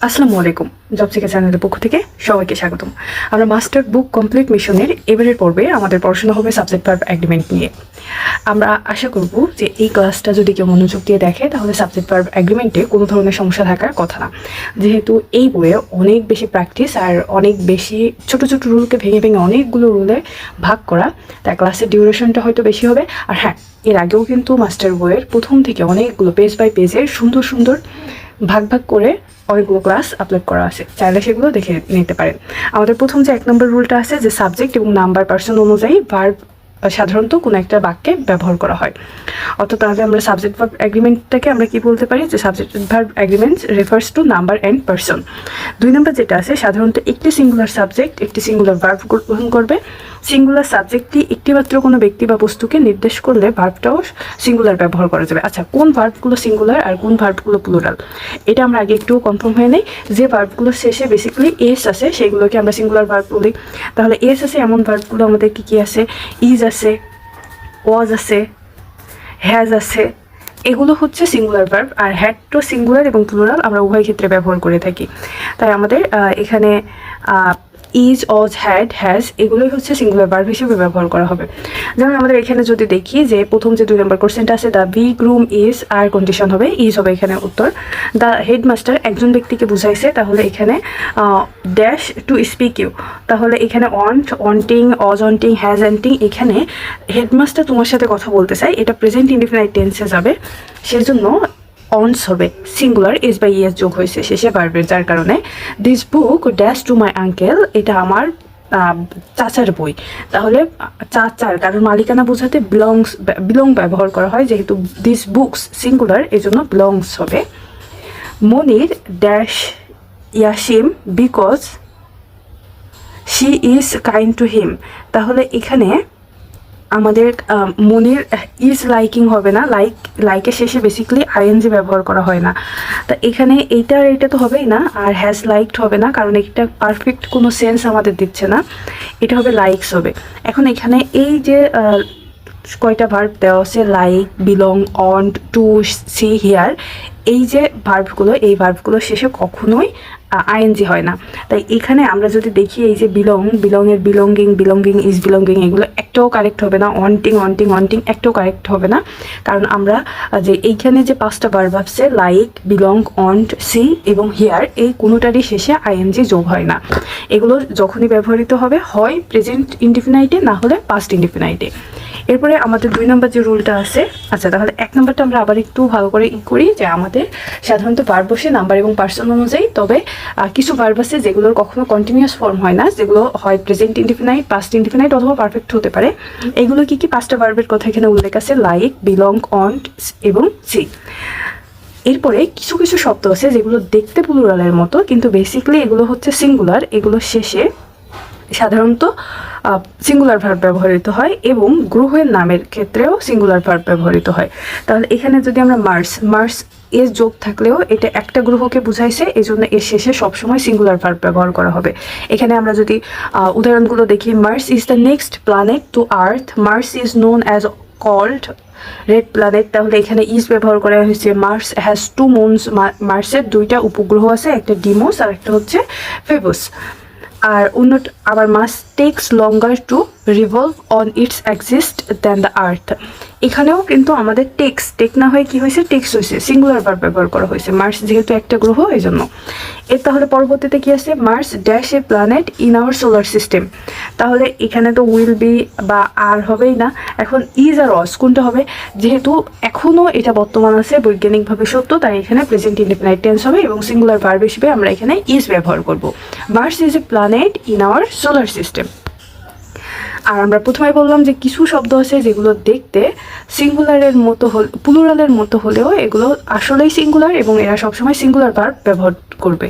আসসালামু আলাইকুম। Job seeker চ্যানেলের পক্ষ থেকে সবাইকে স্বাগতম। আমরা মাস্টার বুক কমপ্লিট মিশনের এবারের পর্বে আমাদের পড়াশোনা হবে সাবজেক্ট ভার্ব এগ্রিমেন্ট নিয়ে। আমরা আশা করব যে এই ক্লাসটা যদি কেউ মনোযোগ দিয়ে দেখে তাহলে সাবজেক্ট ভার্ব এগ্রিমেন্টে কোনো ধরনের সমস্যা থাকার কথা না, যেহেতু এই বইয়ে অনেক বেশি প্র্যাকটিস আর অনেক বেশি ছোট ছোট রুলকে ভেঙে ভেঙে অনেকগুলো রুলে ভাগ করা, তাই ক্লাসের ডিউরেশনটা হয়তো বেশি হবে। আর হ্যাঁ, এর আগেও কিন্তু মাস্টার বইয়ের প্রথম থেকে অনেকগুলো পেজ বাই পেজের সুন্দর সুন্দর ভাগ ভাগ করে অনেকগুলো ক্লাস আপলোড করা আছে, চাইলে সেগুলো দেখে নিতে পারেন। আমাদের প্রথম যে 1 নম্বর রুলটা আছে যে সাবজেক্ট এবং নাম্বার পার্সন অনুযায়ী ভার্ব সাধারণত কোনো একটা বাক্যে ব্যবহার করা হয়। অর্থাৎ তাহলে আমরা সাবজেক্ট ভার্ব এগ্রিমেন্টটাকে আমরা কি বলতে পারি যে subject verb agreement refers to number and person. 2 নম্বর যেটা আছে সাধারণত একটি সিঙ্গুলার সাবজেক্ট একটি সিঙ্গুলার ভার্ব গ্রহণ করবে। সিঙ্গুলার সাবজেক্টটি একটিমাত্র কোনো ব্যক্তি বা বস্তুকে নির্দেশ করলে ভার্বটাও সিঙ্গুলার ব্যবহার করা যাবে। আচ্ছা, কোন ভার্বগুলো সিঙ্গুলার আর কোন ভার্বগুলো প্লুরাল, এটা আমরা আগে একটু কনফার্ম হয়ে নেই। যে ভার্বগুলো শেষে বেসিক্যালি এস আছে সেগুলোকে আমরা সিঙ্গুলার ভার্ব বলি। তাহলে এস আছে এমন ভার্বগুলো আমাদের কি কি আছে? ইজ আছে, ওয়াজ আছে, হ্যাজ আছে, এগুলো হচ্ছে সিঙ্গুলার ভার্ব। আর হ্যাড তো সিঙ্গুলার এবং প্লুরাল আমরা উভয় ক্ষেত্রে ব্যবহার করে থাকি। তাই আমাদের এখানে ইজ, অজ, হ্যাড, হ্যাজ এগুলোই হচ্ছে সিঙ্গুলার ভার্ব হিসেবে ব্যবহার করা হবে। যেমন আমাদের এখানে যদি দেখি যে প্রথম যে 2 নম্বর কোশ্চেনটা আছে দ্য বিগ রুম ইজ, আর কন্ডিশন হবে ইজ হবে এখানে উত্তর। দ্য হেডমাস্টার একজন ব্যক্তিকে বুঝাইছে, তাহলে এখানে ড্যাশ টু স্পিক ইউ, তাহলে এখানে অন্ট, অন্টিং, অজ অন্টিং, হ্যাজ অন্টিং, এখানে হেডমাস্টার তোমার সাথে কথা বলতে চাই, এটা প্রেজেন্ট ইনডিফিনাইট টেন্সে যাবে, সেজন্য অনস হবে, সিঙ্গুলার এস বাই ইএস যোগ হয়েছে শেষে ভার্বের, যার কারণে this book dash to my uncle, এটা আমার চাচার বই। তাহলে চাচার, কারণ মালিকানা বোঝাতে বিলং ব্যবহার করা হয়, যেহেতু দিস বুকস সিঙ্গুলার এই জন্য বিলংস হবে। Monir dash Yasim because she is kind to him, তাহলে এখানে আমাদের মনির ইজ লাইকিং হবে না, লাইকের শেষে বেসিক্যালি আইএনজি ব্যবহার করা হয় না, তা এখানে এইটা আর এটা তো হবেই না, আর হ্যাজ লাইকড হবে না কারণ এটা পারফেক্ট কোনো সেন্স আমাদের দিচ্ছে না, এটা হবে লাইকস হবে। এখন এখানে এই যে কয়টা ভার্ব দেওয়া আছে like, belong, on, to, see, hear, এই যে ভার্বগুলো, এই ভার্বগুলো শেষে কখনোই আইএনজি হয় না। তাই এখানে আমরা যদি দেখি এই যে বিলংয়ের বিলঙ্গিং, ইজ বিলঙ্গিং, এগুলো একটাও কারেক্ট হবে না। অন্টিং একটাও কারেক্ট হবে না, কারণ আমরা যে এইখানে যে 5টা ভার্ব আছে লাইক, বিলং, অন্ট, সি এবং হিয়ার, এই কোনোটারই শেষে আইএনজি যোগ হয় না। এগুলো যখনই ব্যবহৃত হবে হয় প্রেজেন্ট ইনডিফিনাইটে, না হলে পাস্ট ইনডিফিনাইটে। এরপরে আমাদের 2 নম্বর যে রুলটা আছে, আচ্ছা তাহলে 1 নম্বরটা আমরা আবার একটু ভালো করে করি যে আমাদের সাধারণত ভার্ব বসে নাম্বার এবং পার্সন অনুযায়ী, তবে কিছু ভার্ব আছে যেগুলোর কখনো কন্টিনিউয়াস ফর্ম হয় না, যেগুলো হয় প্রেজেন্ট ইনডিফিনাইট, পাস্ট ইনডিফিনাইট অথবা পারফেক্ট হতে পারে। এগুলো কি 5টা ভার্বের কথা এখানে উল্লেখ আছে, লাইক, বিলং, অন এবং সি। এরপরে কিছু কিছু শব্দ আছে যেগুলো দেখতে প্লুরালের মতো কিন্তু বেসিক্যালি এগুলো হচ্ছে সিঙ্গুলার, এগুলো শেষে সাধারণত সিঙ্গুলার ভার্ব ব্যবহৃত হয় এবং গ্রহের নামের ক্ষেত্রেও সিঙ্গুলার ভার্ব ব্যবহৃত হয়। তাহলে এখানে যদি আমরা মার্স এর যোগ থাকলেও এটা একটা গ্রহকে বুঝাইছে, এই জন্য এর শেষে সবসময় সিঙ্গুলার ভার্ব ব্যবহার করা হবে। এখানে আমরা যদি উদাহরণগুলো দেখি, Mars is the next planet to Earth, Mars is known as called red planet, তাহলে এখানে ইজ ব্যবহার করা হয়েছে। মার্স হ্যাজ 2 মুনস, মার্সের 2টা উপগ্রহ আছে, একটা ডিমোস আর একটা হচ্ছে ফেবস। আর আবার Mars takes longer to revolve on its axis than the Earth, এখানেও কিন্তু আমাদের টেক না হয়ে কি হয়েছে, টেক্স হয়েছে, সিঙ্গুলার ভার্ব ব্যবহার করা হয়েছে, মার্স যেহেতু একটা গ্রহ এই জন্য। এর তাহলে পরবর্তীতে কি আছে, Mars dash a planet in our solar system, তাহলে এখানে তো উইল বি বা আর হবেই না, এখন ইজ আর অস কোনটা হবে, যেহেতু এখনও এটা বর্তমান আছে বৈজ্ঞানিকভাবে সত্য, তাই এখানে প্রেজেন্ট ইনডিফিনাইট টেন্স হবে এবং সিঙ্গুলার ভার্ব হিসেবে আমরা এখানে ইজ ব্যবহার করব। Mars is a planet in our solar system. আর আমরা প্রথমে বললাম যে কিছু শব্দ আছে যেগুলো দেখতে সিঙ্গুলারের মতো প্লুরালের মতো হলেও এগুলো আসলেই সিঙ্গুলার এবং এরা সবসময় সিঙ্গুলার ভার্ব ব্যবহার করবে।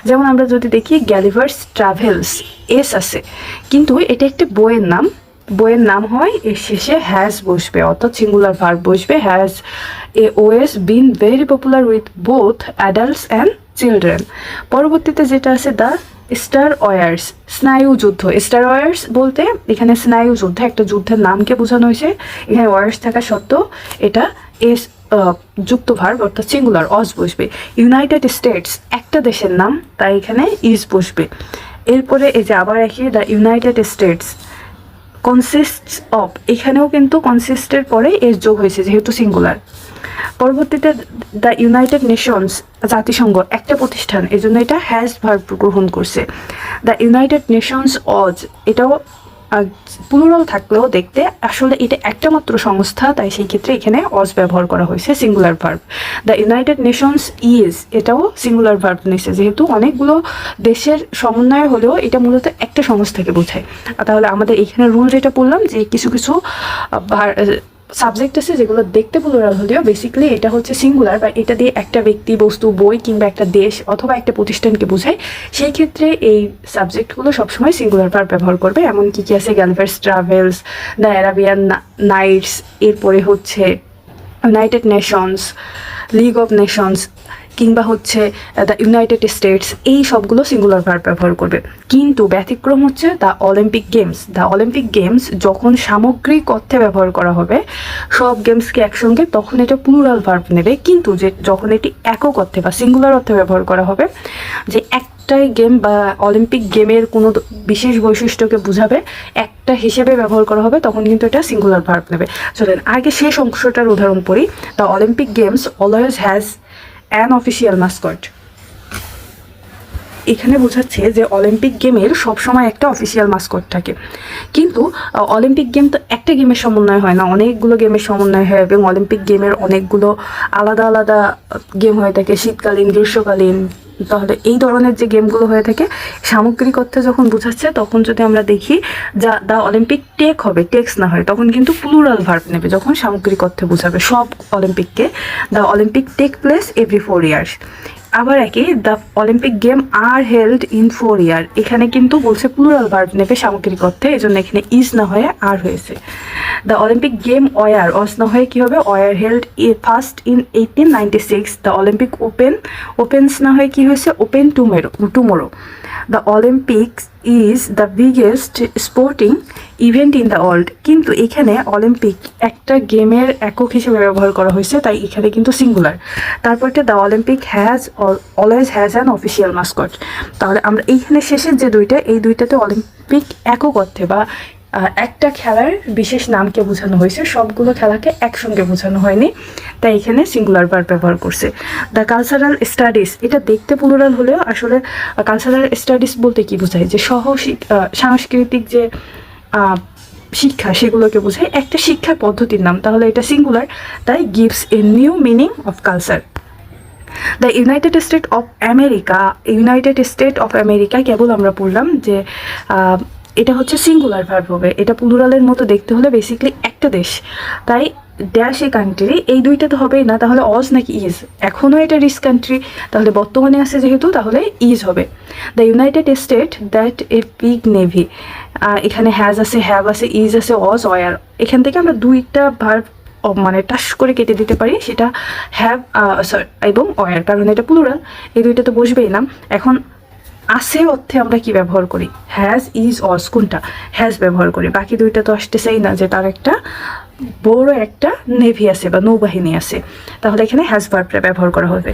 যেমন আমরা যদি দেখি গ্যালিভার্স ট্রাভেলস, এস আছে কিন্তু এটা একটি বইয়ের নাম হয়, এর শেষে হ্যাজ বসবে, অর্থাৎ সিঙ্গুলার ভার্ব বসবে। Has always been very popular with both adults and children। পরবর্তীতে যেটা আছে দ্য স্টার ওয়ার্স, স্নায়ু যুদ্ধ। স্টার ওয়ার্স বলতে এখানে স্নায়ু যুদ্ধ, একটা যুদ্ধের নামকে বোঝানো হয়েছে, এখানে ওয়ার্স থাকা সত্ত্বেও এটা যুক্ত ভার্ব অর্থাৎ সিঙ্গুলার অজ বসবে। ইউনাইটেড স্টেটস একটা দেশের নাম, তাই এখানে ইজ বসবে। এরপরে এই যে আবার একই the United states consists of, এখানেও কিন্তু কনসিস্টের পরে এর যোগ হয়েছে যেহেতু সিঙ্গুলার। পরবর্তীতে দ্য ইউনাইটেড নেশনস জাতিসংঘ একটা প্রতিষ্ঠান, এই জন্য এটা হ্যাজ ভার্ব গ্রহণ করছে। দ্য ইউনাইটেড নেশনস অজ, এটাও প্লুরাল থাকলেও দেখতে আসলে এটা একটা মাত্র সংস্থা, তাই সেই ক্ষেত্রে এখানে অজ ব্যবহার করা হয়েছে singular verb. The United Nations is, এটাও সিঙ্গুলার ভার্ব নিচ্ছে যেহেতু অনেকগুলো দেশের সমন্বয় হলেও এটা মূলত একটা সংস্থাকে বোঝায়। তাহলে আমাদের এখানে রুল যেটা বললাম যে কিছু কিছু সাবজেক্ট আছে যেগুলো দেখতে প্লুরাল হলেও বেসিক্যালি এটা হচ্ছে সিঙ্গুলার, বা এটা দিয়ে একটা ব্যক্তি, বস্তু, বই কিংবা একটা দেশ অথবা একটা প্রতিষ্ঠানকে বোঝায়। সেই ক্ষেত্রে এই সাবজেক্টগুলো সবসময় সিঙ্গুলার ভার্ব ব্যবহার করবে। এমন কি কি আছে, Gulliver's Travels, the Arabian Nights, এরপরে হচ্ছে United Nations, League of Nations, কিংবা হচ্ছে দ্য ইউনাইটেড স্টেটস, এই সবগুলো সিঙ্গুলার ভার্ব ব্যবহার করবে। কিন্তু ব্যতিক্রম হচ্ছে the Olympic games. The Olympic games যখন সামগ্রিক অর্থে ব্যবহার করা হবে সব গেমসকে একসঙ্গে, তখন এটা প্লুরাল ভার্ব নেবে। কিন্তু যে যখন এটি একক অর্থে বা সিঙ্গুলার অর্থে ব্যবহার করা হবে, যে একটাই গেম বা অলিম্পিক গেমের কোনো বিশেষ বৈশিষ্ট্যকে বোঝাবে একটা হিসেবে ব্যবহার করা হবে, তখন কিন্তু এটা সিঙ্গুলার ভার্ব নেবে। চলেন আগে শেষ অংশটার উদাহরণ পড়ি। The Olympic games always has an official Mascot. এখানে বোঝাচ্ছে যে অলিম্পিক গেমের সবসময় একটা অফিসিয়াল মাস্কট থাকে। কিন্তু অলিম্পিক গেম তো একটা গেমের সমন্বয় হয় না, অনেকগুলো গেমের সমন্বয় হয়, এবং অলিম্পিক গেমের অনেকগুলো আলাদা আলাদা গেম হয়ে থাকে, শীতকালীন, গ্রীষ্মকালীন। তাহলে এই ধরনের যে গেমগুলো হয়ে থাকে সামগ্রিক অর্থে যখন বোঝাচ্ছে, তখন যদি আমরা দেখি যা দ্য অলিম্পিক টেক হবে, টেক্স না হয়, তখন কিন্তু প্লুরাল ভার্ব নেবে যখন সামগ্রিক অর্থে বোঝাবে সব অলিম্পিককে। The Olympic take place every 4 years. আবার একই the Olympic game are held in 4 year, এখানে কিন্তু বলছে প্লুরাল ভার্ব নেবে সামগ্রিক অর্থে, এই জন্য এখানে ইজ না হয়ে আর হয়েছে। দ্য অলিম্পিক গেম ওয়ার, অস না হয়ে কী হবে, were held first in 1896। The Olympic opens না হয়ে কী হয়েছে, open tomorrow. The Olympics is the biggest sporting event in the world, কিন্তু এখানে অলিম্পিক একটা গেমের একক হিসেবে ব্যবহার করা হয়েছে, তাই এখানে কিন্তু সিঙ্গুলার। তারপরটা the Olympic has always has an official mascot. তাহলে আমরা এইখানে শেষের যে দুইটা, এই দুইটাতে অলিম্পিক একক অর্থে বা একটা খেলার বিশেষ নামকে বোঝানো হয়েছে, সবগুলো খেলাকে একসঙ্গে বোঝানো হয়নি, তাই এখানে সিঙ্গুলার ভার্ব ব্যবহার করছে। দ্য কালচারাল স্টাডিজ, এটা দেখতে প্লুরাল হলেও আসলে কালচারাল স্টাডিজ বলতে কি বোঝায়, যে সাংস্কৃতিক যে শিক্ষা সেগুলোকে বোঝায়, একটা শিক্ষার পদ্ধতির নাম, তাহলে এটা সিঙ্গুলার, তাই gives a new meaning of culture. The United State of America কেবল আমরা পড়লাম যে এটা হচ্ছে সিঙ্গুলার ভার্ব হবে, এটা প্লুরালের মতো দেখতে হলে বেসিক্যালি একটা দেশ, তাই ড্যাশ এ কান্ট্রি, এই দুইটা তো হবেই না, তাহলে অজ নাকি ইজ, এখনও এটা রিচ কান্ট্রি, তাহলে বর্তমানে আছে যেহেতু তাহলে ইজ হবে। The United state that a big navy, এখানে হ্যাজ আছে, হ্যাভ আছে, ইজ আছে, অজ, ওয়ার, এখান থেকে আমরা দুইটা ভার্ব মানে টাস করে কেটে দিতে পারি, সেটা হ্যাভ এবং ওয়ার, কারণ এটা প্লুরাল, এই দুইটা তো বসবেই না। এখন আছে অর্থে আমরা কি ব্যবহার করি, হ্যাজ, ইজ, অজ, কোনটা, হ্যাজ ব্যবহার করি, বাকি দুইটা তো আসতেছেই না যে তার একটা বড় একটা নেভি আছে বা নৌবাহিনী আছে, তাহলে এখানে হ্যাজ ভার্বটা ব্যবহার করা হবে।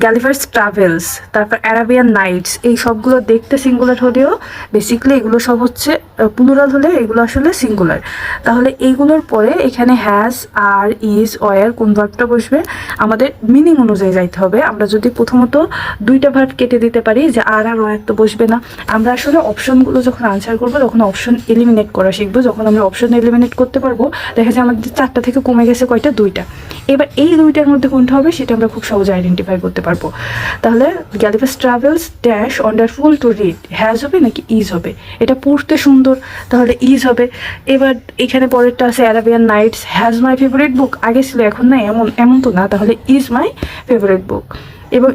গ্যালিভার্স ট্রাভেলস, তারপর অ্যারাবিয়ান নাইটস, এই সবগুলো দেখতে সিঙ্গুলার হলেও বেসিক্যালি এগুলো সব হচ্ছে প্লুরাল হলে এগুলো আসলে সিঙ্গুলার। তাহলে এইগুলোর পরে এখানে হ্যাজ, আর, ইজ, ওয়ার কোন ভার্বটা বসবে আমাদের মিনিং অনুযায়ী যাইতে হবে। আমরা যদি প্রথমত দুইটা ভার্ব কেটে দিতে পারি যে আর ওয়ার তো বসবে না, আমরা আসলে অপশনগুলো যখন আনসার করবো তখন অপশন এলিমিনেট করা শিখবো। যখন আমরা অপশন এলিমিনেট করতে পারবো দেখা যায় আমাদের 4টা থেকে কমে গেছে কয়টা, 2টা। এবার এই দুইটার মধ্যে কোনটা হবে সেটা আমরা খুব সহজে আইডেন্টিফাই করতে পারবো। তাহলে Gulliver's travels dash wonderful to read, has হবে নাকি ইজ হবে, এটা পড়তে সুন্দর তাহলে ইজ হবে। এবার এখানে পরেরটা আছে Arabian Nights has my favourite book, আগে ছিল এখন না, এমন তো না, তাহলে ইজ মাই ফেভারিট বুক। এবং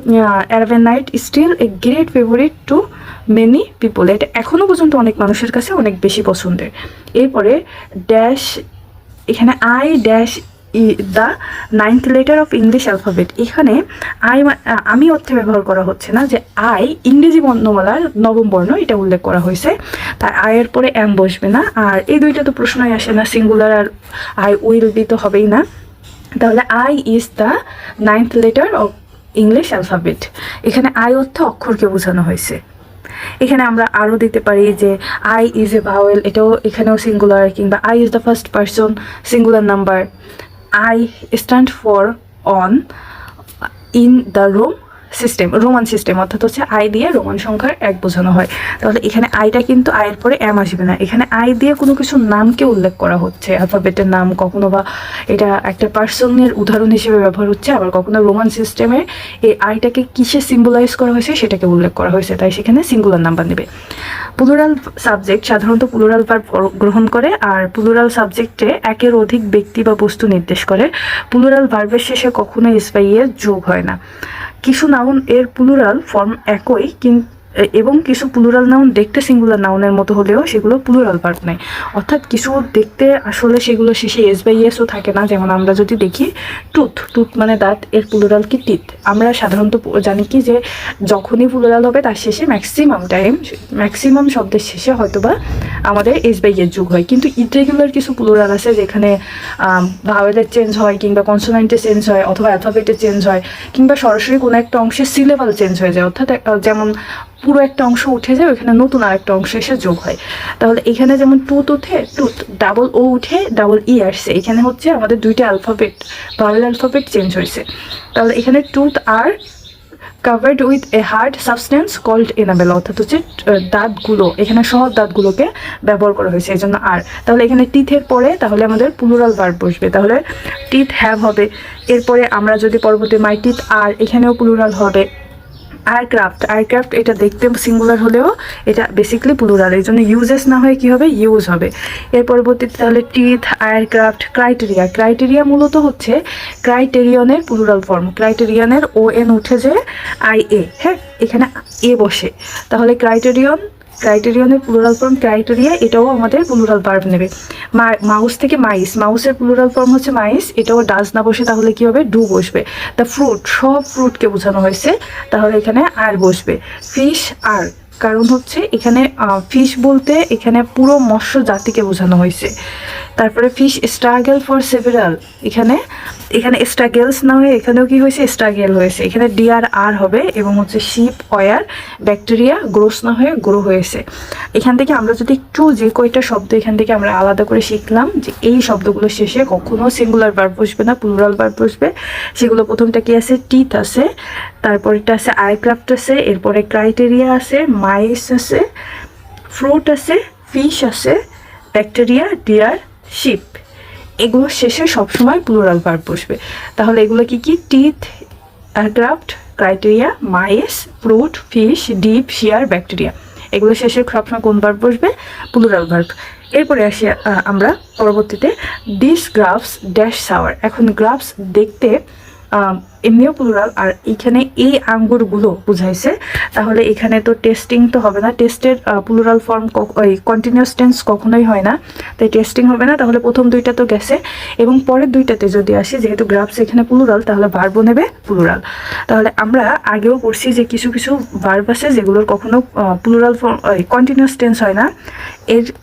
Arabian night still a great favourite to many people, এটা এখনও পর্যন্ত অনেক মানুষের কাছে অনেক বেশি পছন্দের। এরপরে ড্যাশ, এখানে I dash the 9th letter of English alphabet, এখানে আমি অর্থে ব্যবহার করা হচ্ছে না, যে আই ইংরেজি বর্ণমালার 9ম বর্ণ এটা উল্লেখ করা হয়েছে, তার আয়ের পরে এম বসবে না। আর এই দুইটা তো প্রশ্নই আসে না, সিঙ্গুলার আর আই উইল বি তো হবেই না। তাহলে I is the 9th letter of English alphabet. এখানে আই অর্থ অক্ষরকে বোঝানো হয়েছে। এখানে আমরা আরও দিতে পারি যে আই ইজ এ ভাওয়েল, এটাও এখানেও সিঙ্গুলার, কিংবা I is the first person, singular number. I stand for on in the room system, Roman system, অর্থাৎ হচ্ছে আই দিয়ে রোমান সংখ্যার এক বোঝানো হয়। তাহলে এখানে আইটা কিন্তু আয়ের পরে এম আসবে না, এখানে আই দিয়ে কোনো কিছুর নামকে উল্লেখ করা হচ্ছে, অ্যালফাবেটের নাম, কখনো বা এটা একটা পার্সনের উদাহরণ হিসেবে ব্যবহার হচ্ছে, আবার কখনো রোমান সিস্টেমে এই আইটাকে কিসে সিম্বলাইজ করা হয়েছে সেটাকে উল্লেখ করা হয়েছে, তাই সেখানে সিঙ্গুলার নাম্বার নেবে। প্লুরাল সাবজেক্ট সাধারণত প্লুরাল ভার্ব গ্রহণ করে, আর প্লুরাল সাবজেক্টে একের অধিক ব্যক্তি বা বস্তু নির্দেশ করে। প্লুরাল ভার্বের শেষে কখনো এস বা ইয়ের যোগ হয় না। কিছু নাউন এর প্লুরাল ফর্ম একই এবং কিছু প্লুরাল নাউন দেখতে সিঙ্গুলার নাউনের মতো হলেও সেগুলো প্লুরাল ভার্ব নেয়। অর্থাৎ কিছু দেখতে আসলে সেগুলো শেষে এস বা ইয়েসও থাকে না। যেমন আমরা যদি দেখি টুথ, টুথ মানে দাঁত, এর প্লুরাল কি টিথ। আমরা সাধারণত জানি কি যে যখনই প্লুরাল হবে তার শেষে ম্যাক্সিমাম শব্দের শেষে হয়তোবা আমাদের এস বা ইয়ের যোগ হয়। কিন্তু ইররেগুলার কিছু প্লুরাল আছে যেখানে ভাওয়েলের চেঞ্জ হয়, কিংবা কনসোনেন্টের চেঞ্জ হয়, অথবা অ্যালফাবেটের চেঞ্জ হয়, কিংবা সরাসরি কোনো একটা অংশের সিলেবাল চেঞ্জ হয়ে যায়। অর্থাৎ যেমন পুরো একটা অংশ উঠে যায়, ওইখানে নতুন আরেকটা অংশ এসে যোগ হয়। তাহলে এখানে যেমন টুথ উঠে টুথ, ডাবল ও উঠে ডাবল ই আসছে, এখানে হচ্ছে আমাদের দুইটা অ্যালফাবেট, ভাওয়েল অ্যালফাবেট চেঞ্জ হয়েছে। তাহলে এখানে tooth are covered with a hard substance called enamel, অর্থাৎ হচ্ছে দাঁতগুলো, এখানে সহজ দাঁতগুলোকে ব্যবহার করা হয়েছে, এই জন্য আর। তাহলে এখানে টিথের পরে তাহলে আমাদের প্লুরাল ভার্ব বসবে, তাহলে টিথ হ্যাভ হবে। এরপরে আমরা যদি পরবর্তী মাই টিথ আর, এখানেও প্লুরাল হবে। এয়ারক্রাফট এটা দেখতে সিঙ্গুলার হলেও এটা বেসিক্যালি প্লুরাল, এই জন্য ইউজেস না হয়ে কী হবে, ইউজ হবে। এর পরবর্তীতে তাহলে টিথ, এয়ারক্রাফট, ক্রাইটেরিয়া মূলত হচ্ছে ক্রাইটেরিয়নের প্লুরাল ফর্ম। ক্রাইটেরিয়নের ও এন উঠে যে আই এ, হ্যাঁ, এখানে এ বসে, তাহলে ক্রাইটেরিয়নের প্লুরাল ফর্ম ক্রাইটেরিয়া, এটাও আমাদের প্লুরাল ভার্ব নেবে। মাউস থেকে মাউসের প্লুরাল ফর্ম হচ্ছে মাইস, এটাও ডাজ না বসে তাহলে কি হবে, ডু বসবে। দ্য ফ্রুট, সব ফ্রুটকে বোঝানো হয়েছে, তাহলে এখানে আর বসবে। ফিশ আর, কারণ হচ্ছে এখানে ফিশ বলতে এখানে পুরো মৎস্য জাতিকে বোঝানো হয়েছে। তারপরে ফিশ স্ট্রাগল ফর সেভারাল, এখানে স্ট্রাগেলস না হয়ে এখানেও কি হয়েছে, স্ট্রাগেল হয়েছে, এখানে ডিআর আর হবে। এবং হচ্ছে শিপ ওয়ার, ব্যাকটেরিয়া গ্রোস না হয়ে গ্রো হয়েছে। এখান থেকে আমরা যদি একটু যে কয়টা শব্দ এখান থেকে আমরা আলাদা করে শিখলাম যে এই শব্দগুলো শেষে কখনো সিঙ্গুলার ভার্ব বসবে না, প্লুরাল ভার্ব বসবে। সেগুলো প্রথমটা কি আছে, টিথ আছে, তারপরেটা আছে এয়ারক্রাফট আছে, এরপরে ক্রাইটেরিয়া আছে, মাইস আছে, ফ্রুট আছে, ফিশ আছে, ব্যাকটেরিয়া, ডিয়ার, শিপ। এগুলো শেষে সবসময় প্লুরাল ভার্ব বসবে। তাহলে এগুলো কি কি, teeth, aircraft, criteria, mice, fruit, fish, deep, shear, bacteria, এগুলো শেষে সবসময় কোন ভার্ব বসবে, প্লুরাল ভার্ব। এরপরে আসি আমরা পরবর্তীতে ডিস গ্রাফস ড্যাশ সাওয়ার। এখন গ্রাফস দেখতে এমনিও প্লুরাল, আর এখানে এই আঙ্গুরগুলো বুঝাইছে, তাহলে এখানে তো টেস্টিং তো হবে না, টেস্টের প্লুরাল ফর্ম কন্টিনিউয়াস টেন্স কখনোই হয় না, তাই টেস্টিং হবে না। তাহলে প্রথম দুইটা তো গেছে, এবং পরের দুইটাতে যদি আসি, যেহেতু গ্রাফস এখানে প্লুরাল, তাহলে ভার্বও নেবে প্লুরাল। তাহলে আমরা আগেও পড়ছি যে কিছু কিছু ভার্ব আছে যেগুলোর কখনো প্লুরাল ফর্ম কন্টিনিউয়াস টেন্স হয় না।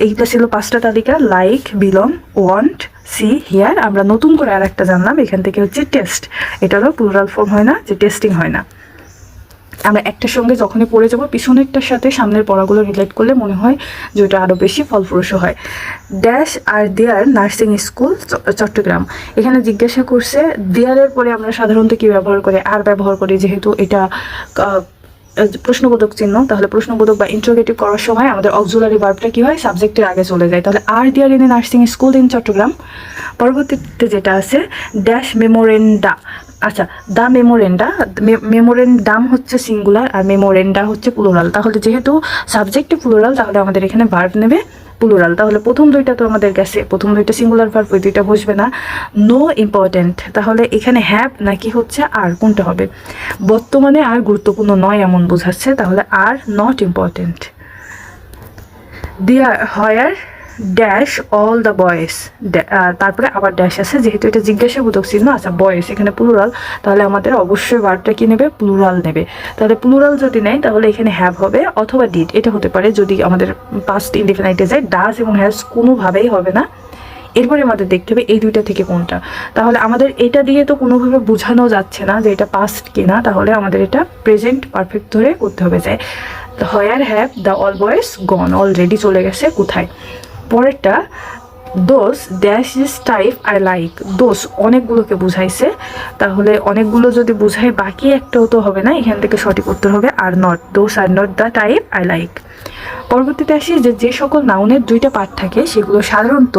এইটা ছিল 5টা তালিকা, like, belong, want, see, hear. আমরা নতুন করে আর একটা জানলাম এখান থেকে, হচ্ছে টেস্ট, এটারও প্লুরাল ফর্ম হয় না, যে টেস্টিং হয় না। আমরা একটার সঙ্গে যখনই পড়ে যাবো, পিছনেরটার সাথে সামনের পড়াগুলো রিলেট করলে মনে হয় যে ওটা আরও বেশি ফলপ্রসূ হয়। ড্যাশ আর দেয়ার নার্সিং স্কুল চট্টগ্রাম, এখানে জিজ্ঞাসা করছে দেয়ারের পরে আমরা সাধারণত কি ব্যবহার করি, আর ব্যবহার করি, যেহেতু এটা প্রশ্নবোধক চিহ্ন, তাহলে প্রশ্নবোধক বা ইন্টারোগেটিভ করার সময় আমাদের অক্সিলারি ভার্বটা কি হয়, সাবজেক্টের আগে চলে যায়। তাহলে আর there in a nursing school in Chittagong. পরবর্তীতে যেটা আছে ড্যাশ মেমোরেন্ডা, আচ্ছা, দ্য মেমোরেন্ডাম হচ্ছে সিঙ্গুলার, আর মেমোরেন্ডা হচ্ছে প্লুরাল। তাহলে যেহেতু সাবজেক্টে প্লুরাল, তাহলে আমাদের এখানে ভার্ব নেবে প্লুরাল। তাহলে প্রথম দুইটা তো আমাদের গেছে, প্রথম দুইটা সিঙ্গুলার ভার্ব, ওই দুইটা বসবে না। নো ইম্পর্টেন্ট, তাহলে এখানে হ্যাভ নাকি হচ্ছে আর, কোনটা হবে, বর্তমানে আর গুরুত্বপূর্ণ নয় এমন বোঝাচ্ছে, তাহলে are not important. There where dash all the boys, তারপরে আবার ড্যাশ আছে, যেহেতু এটা জিজ্ঞাসাবোধক চিহ্ন। আচ্ছা, বয়েস এখানে প্লুরাল, তাহলে আমাদের অবশ্যই ভার্বটা কি নেবে, প্লুরাল নেবে। তাহলে প্লুরাল যদি নেয় তাহলে এখানে হ্যাভ হবে অথবা ডিড, এটা হতে পারে। যদি আমাদের পাস্ট ইনডিফিনাইটে যায়, ডাজ এবং হ্যাজ কোনোভাবেই হবে না। এরপরে আমাদের দেখতে হবে এই দুইটা থেকে কোনটা। তাহলে আমাদের এটা দিয়ে তো কোনোভাবে বোঝানো যাচ্ছে না যে এটা পাস্ট কিনা, তাহলে আমাদের এটা প্রেজেন্ট পারফেক্ট ধরে করতে হবে যে where have the all boys gone, already চলে গেছে কোথায়। পরেরটা those dash is type I like, those অনেকগুলোকে বুঝাইছে, তাহলে অনেকগুলো যদি বুঝাই বাকি একটাও তো হবে না, এখান থেকে সঠিক উত্তর হবে are not, those are not the type I like. পরবর্তীতে আসি যে সকল নাউনের দুইটা পার্ট থাকে সেগুলো সাধারণত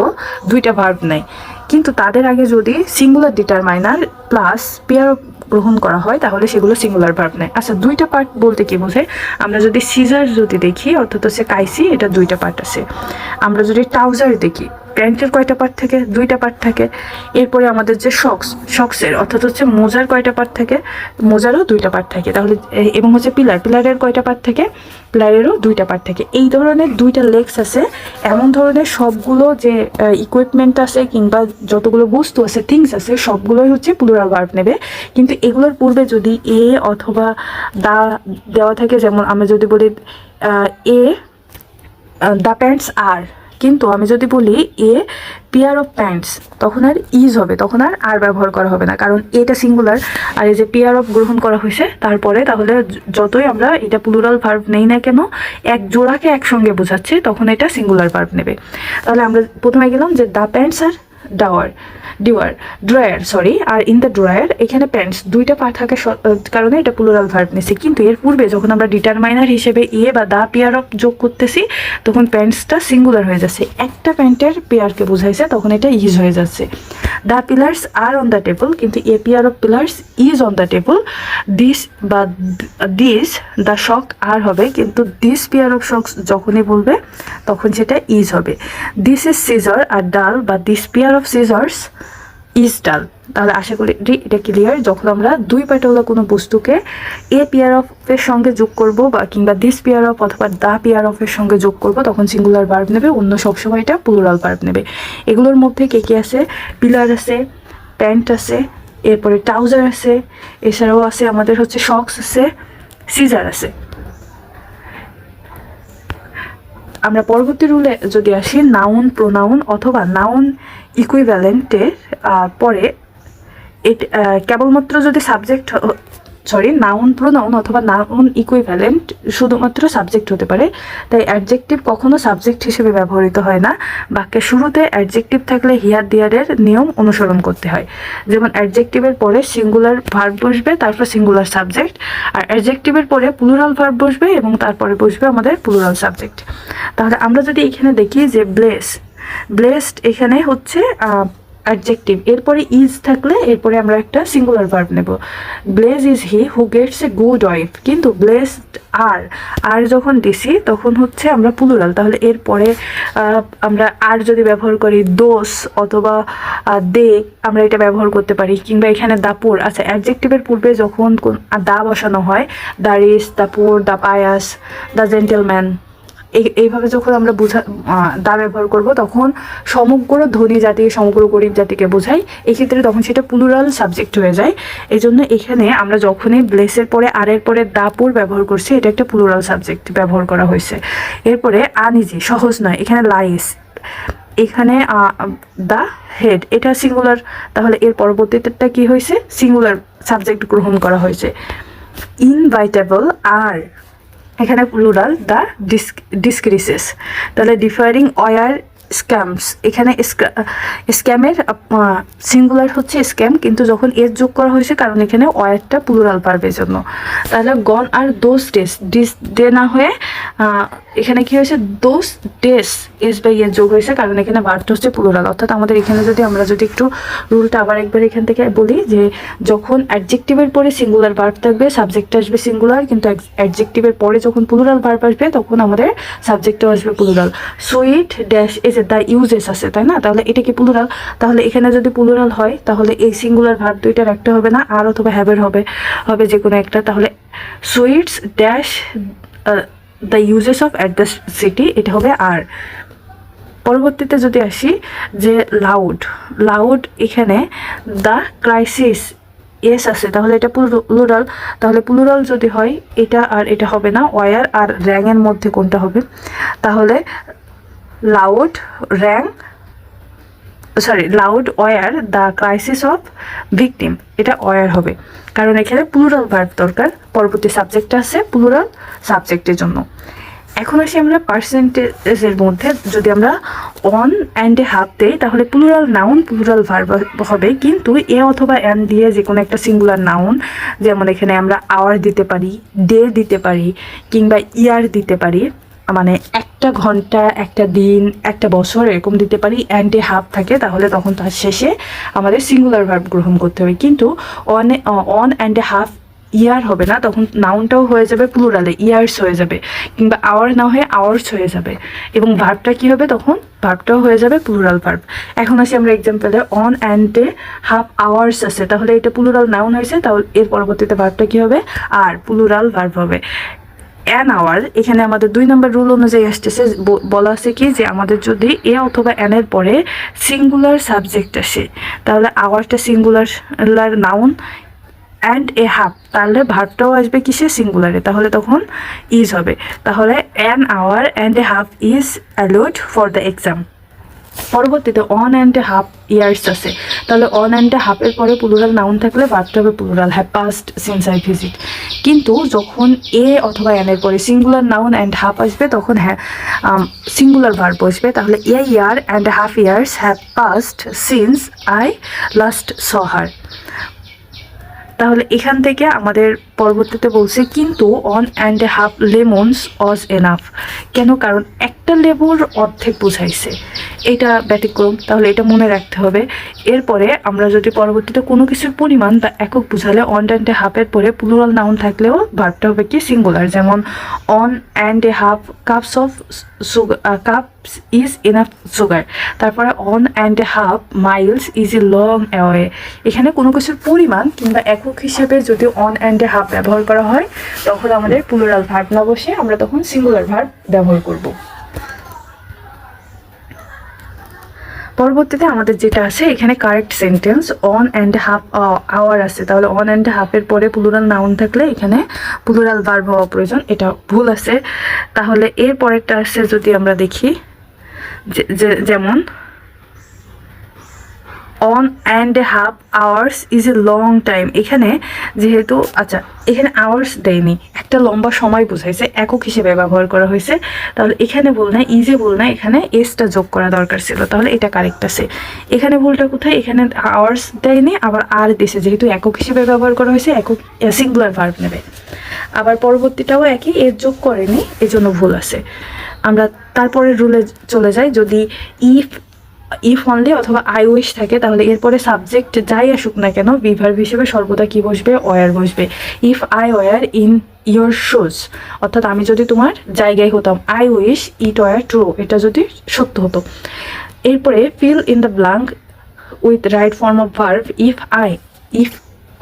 দুইটা ভার্ব নেয়, কিন্তু তাদের আগে যদি সিঙ্গুলার ডিটারমাইনার প্লাস পেয়ার গ্রহণ করা হয় তাহলে সেগুলো সিঙ্গুলার ভার্ব নেয়। আচ্ছা, দুইটা পার্ট বলতে কি বোঝায়? আমরা যদি সিজার যদি দেখি অর্থাৎ হচ্ছে কাইসি, এটা দুইটা পার্ট আছে। আমরা যদি ট্রাউজার দেখি, প্যান্টের কয়টা পার্ট থাকে? দুইটা পার্ট থাকে। এরপরে আমাদের যে শক্সের অর্থাৎ হচ্ছে মোজার কয়টা পার্ট থাকে? মোজারও দুইটা পার্ট থাকে। তাহলে এবং হচ্ছে পিলারের কয়টা পার্ট থাকে? পিলারেরও দুইটা পার্ট থাকে। এই ধরনের দুইটা লেগস আছে, এমন ধরনের সবগুলো যে ইকুইপমেন্ট আছে কিংবা যতগুলো বস্তু আছে, থিংস আছে, সবগুলোই হচ্ছে প্লুরাল ভার্ব নেবে। কিন্তু এগুলোর পূর্বে যদি এ অথবা দা দেওয়া থাকে, যেমন আমরা যদি বলি এ দ্য প্যান্টস আর, কিন্তু আমি যদি বলি এ পেয়ার অফ প্যান্টস, তখন আর ইজ হবে, তখন আর ব্যবহার করা হবে না, কারণ এটা সিঙ্গুলার আর এই যে পেয়ার অফ গ্রহণ করা হয়েছে তারপরে। তাহলে যতই আমরা এটা প্লুরাল ভার্ব নেই না কেন, এক জোড়াকে একসঙ্গে বোঝাচ্ছে, তখন এটা সিঙ্গুলার ভার্ব নেবে। তাহলে আমরা প্রথমে গেলাম যে the pants are dryer are in the dryer, এখানে প্যান্টস দুইটা পা থাকার কারণে এটা প্লুরাল ভার্ব নিয়েছি। কিন্তু এর পূর্বে যখন আমরা ডিটারমাইনার হিসেবে এ বা দা পেয়ার অফ যোগ করতেছি তখন প্যান্টসটা সিঙ্গুলার হয়ে যাচ্ছে, একটা প্যান্টের পেয়ারকে বোঝাইছে, তখন এটা ইজ হয়ে যাচ্ছে। The pillars are on the table, কিন্তু a pair of pillars is on the table. This the shock are হবে, কিন্তু দিস পেয়ার অফ শকস যখনই বলবে তখন সেটা ইজ হবে। This is caesar are dull, বা this pair of scissors is dull. তাহলে আশা করি এটা ক্লিয়ার। যখন আমরা দুই পার্টওয়ালা কোনো বস্তুকে এ পেয়ার অফ এর সঙ্গে যোগ করব বা কিংবা দিস পেয়ার অফ অথবা দা পেয়ার অফ এর সঙ্গে যোগ করব তখন সিঙ্গুলার ভার্ব নেবে, অন্য সবসময় এটা প্লুরাল ভার্ব নেবে। এগুলোর মধ্যে কে কে আছে? পিলার আছে, প্যান্ট আছে, এরপরে ট্রাউজার আছে, এছাড়াও আছে আমাদের হচ্ছে শক্স আছে, সিজার আছে। আমরা পরবর্তী রুলে যদি আসি, নাউন, প্রোনাউন অথবা নাউন ইকুইভ্যালেন্টের পরে কেবলমাত্র যদি নাউন, প্রোনাউন অথবা নাউন ইকুইভ্যালেন্ট শুধুমাত্র সাবজেক্ট হতে পারে, তাই অ্যাডজেক্টিভ কখনো সাবজেক্ট হিসেবে ব্যবহৃত হয় না। বাক্যের শুরুতে অ্যাডজেক্টিভ থাকলে হিয়ার দিয়ারের নিয়ম অনুসরণ করতে হয়। যেমন অ্যাডজেক্টিভের পরে সিঙ্গুলার ভার্ব বসবে, তারপর সিঙ্গুলার সাবজেক্ট, আর অ্যাডজেক্টিভের পরে প্লুরাল ভার্ব বসবে এবং তারপরে বসবে আমাদের প্লুরাল সাবজেক্ট। তাহলে আমরা যদি এখানে দেখি যে ব্লেসড এখানে হচ্ছে অ্যাডজেক্টিভ, এরপরে ইজ থাকলে এরপরে আমরা একটা সিঙ্গুলার ভার্ব নেব। Bless is he who Gates a good wife, কিন্তু ব্লেসড আর যখন দিছি তখন হচ্ছে আমরা প্লুরাল, তাহলে এরপরে আমরা আর যদি ব্যবহার করি দোস অথবা দে, আমরা এটা ব্যবহার করতে পারি। কিংবা এখানে দাপুর, আচ্ছা অ্যাডজেক্টিভের পূর্বে যখন দা বসানো হয়, the rich, the poor, the pious, the gentleman, এইভাবে যখন আমরা দা ব্যবহার করব তখন সমগ্র ধনী জাতি, সমগ্র গরিব জাতিকে বোঝাই, এক্ষেত্রে তখন সেটা প্লুরাল সাবজেক্ট হয়ে যায়। এই জন্য এখানে আমরা যখনই ব্লেসের পরে আর এর পরে দাপুর ব্যবহার করছি, এটা একটা প্লুরাল সাবজেক্ট ব্যবহার করা হয়েছে। এরপরে আনইজি, সহজ নয়, এখানে লাইস, এখানে দ্য হেড, এটা সিঙ্গুলার, তাহলে এর পরবর্তীটা কি হয়েছে? সিঙ্গুলার সাবজেক্ট গ্রহণ করা হয়েছে। ইনভাইটেবল আর এখানে প্লুরাল, দ্য ডিসক্রিসেস, তাহলে ডিফারিং ওয়ার স্ক্যামস, এখানে স্ক্যামের সিঙ্গুলার হচ্ছে স্ক্যাম, কিন্তু যখন এর যোগ করা হয়েছে কারণ এখানে ওয়ারটা প্লুরাল ভার্বের জন্য। তাহলে গন আর দোজ ডে না হয়ে এখানে কি হয়েছে? দোজ ডেস এস বাই এর যোগ হয়েছে, কারণ এখানে ভার্বটা হচ্ছে প্লুরাল। অর্থাৎ আমাদের এখানে আমরা যদি একটু রুলটা আবার একবার এখান থেকে বলি যে যখন অ্যাডজেক্টিভের পরে সিঙ্গুলার ভার্ব থাকবে সাবজেক্ট আসবে সিঙ্গুলার, কিন্তু অ্যাডজেক্টিভের পরে যখন প্লুরাল ভার্ব আসবে তখন আমাদের সাবজেক্টও আসবে plural. Sweet dash as the uses আছে, তাই না? তাহলে এটা কি প্লুরাল? তাহলে এখানে যদি প্লুরাল হয় তাহলে এই সিঙ্গুলার ভার্ব দুইটার একটা হবে না, আর অথবা হ্যাভের হবে যে কোনো একটা। তাহলে sweets dash the uses of at the city, এটা হবে আর। পরবর্তীতে যদি আসি যে লাউড, এখানে দ্য ক্রাইসিস এস আছে, তাহলে এটা প্লুরাল, তাহলে প্লুরাল যদি হয় এটা আর এটা হবে না, ওয়ার আর র্যাংয়ের মধ্যে কোনটা হবে? তাহলে loud, wrong, loud were the crisis of victim, এটা ওয়ার হবে কারণ এখানে প্লুরাল ভার্ব দরকার। পরবর্তী সাবজেক্ট আছে প্লুরাল সাবজেক্টের জন্য। এখন আসি আমরা পার্সেন্টেজের মধ্যে, যদি আমরা অন অ্যান্ড এ হাফ দেই তাহলে প্লুরাল নাউন প্লুরাল ভার্ব হবে, কিন্তু এ অথবা অ্যান দিয়ে যে কোনো একটা সিঙ্গুলার নাউন, যেমন এখানে আমরা আওয়ার দিতে পারি, ডে দিতে পারি, কিংবা ইয়ার দিতে পারি, মানে একটা ঘন্টা, একটা দিন, একটা বছর এরকম দিতে পারি, অ্যান্ড এ হাফ থাকে, তাহলে তখন তার শেষে আমাদের সিঙ্গুলার ভার্ব গ্রহণ করতে হবে। কিন্তু অন অ্যান্ড এ হাফ ইয়ার হবে না, তখন নাউনটাও হয়ে যাবে প্লুরালে, ইয়ার্স হয়ে যাবে, কিংবা আওয়ার না হয়ে আওয়ার্স হয়ে যাবে, এবং ভার্বটা কি হবে তখন, ভার্বটাও হয়ে যাবে প্লুরাল ভার্ব। এখন আসি আমরা এক্সাম্পলে, one and a half hours আছে, তাহলে এটা প্লুরাল নাউন হয়েছে, তাহলে এর পরবর্তীতে ভার্বটা কি হবে, আর প্লুরাল ভার্ব হবে। অ্যান আওয়ার, এখানে আমাদের 2 নম্বর রুল অনুযায়ী আসতেছে, বলা আছে কি যে আমাদের যদি এ অথবা অ্যানের পরে সিঙ্গুলার সাবজেক্ট আসে তাহলে আওয়ারটা singular noun, and a half তাহলে ভার্বটাও আসবে কিসে, সিঙ্গুলারে, তাহলে তখন ইজ হবে। তাহলে an hour and a half is allowed for the exam. পরবর্তীতে one and a half years আছে, তাহলে অন অ্যান্ড এ হাফের পরে প্লুরাল নাউন থাকলে ভার্বটা হবে plural, have passed since I visit. কিন্তু যখন এ অথবা এনের পরে সিঙ্গুলার নাউন অ্যান্ড হাফ আসবে তখন সিঙ্গুলার ভার্ব আসবে, তাহলে a year and half years have passed since I last saw her. তাহলে এখান থেকে আমাদের পরবর্তীতে বলছে কিন্তু one and a half lemons was enough. কেন, কারণ একটা লেবুর অর্ধেক বুঝাইছে, এটা ব্যতিক্রম, তাহলে এটা মনে রাখতে হবে। এরপরে আমরা যদি পরবর্তীতে কোনো কিছুর পরিমাণ বা একক বুঝালে অন অ্যান্ড এ হাফের পরে প্লুরাল নাউন থাকলেও ভার্বটা হবে কি, সিঙ্গুলার, যেমন one and a half cups of cups is enough sugar. তারপরে one and a half miles is a long away. এখানে কোনো কিছুর পরিমাণ কিংবা একক হিসেবে যদি অন অ্যান্ড এ হাফ ব্যবহার করা হয় তখন আমাদের প্লুরাল ভার্ব না বসে আমরা তখন সিঙ্গুলার ভার্ব ব্যবহার করব। পরবর্তীতে আমাদের যেটা আছে এখানে correct sentence, one and half hour আছে, তাহলে অন অ্যান্ড হাফের পরে প্লুরাল নাউন থাকলে এখানে প্লুরাল ভার্ব হওয়া প্রয়োজন, এটা ভুল আছে। তাহলে এর পরেরটা আছে যদি আমরা দেখি, যেমন one and a half hours is a long time. এখানে যেহেতু এখানে আওয়ার্স দেয়নি, একটা লম্বা সময় বোঝাইছে, একক হিসেবে ব্যবহার করা হয়েছে, তাহলে এখানে ভুল না, ইজে ভুল না, এখানে এসটা যোগ করা দরকার ছিল, তাহলে এটা কারেক্ট আছে। এখানে ভুলটা কোথায়, এখানে আওয়ার্স দেয়নি, আবার আর দিছে, যেহেতু একক হিসেবে ব্যবহার করা হয়েছে, একক সিঙ্গুলার ভার্ব নেবে। আবার পরবর্তীটাও একই, এর যোগ করেনি, এজন্য ভুল আছে। আমরা তারপরে রুলে চলে যাই, যদি ইফ অনলি অথবা আই উইশ থাকে তাহলে এরপরে সাবজেক্ট যাই আসুক না কেন বিভার্ব হিসেবে সর্বদা কি বসবে, ওয়ার বসবে। If I were in your shoes, অর্থাৎ আমি যদি তোমার জায়গায় হতাম, I wish it were true, এটা যদি সত্য হতো। এরপরে fill in the blank with right form of verb, if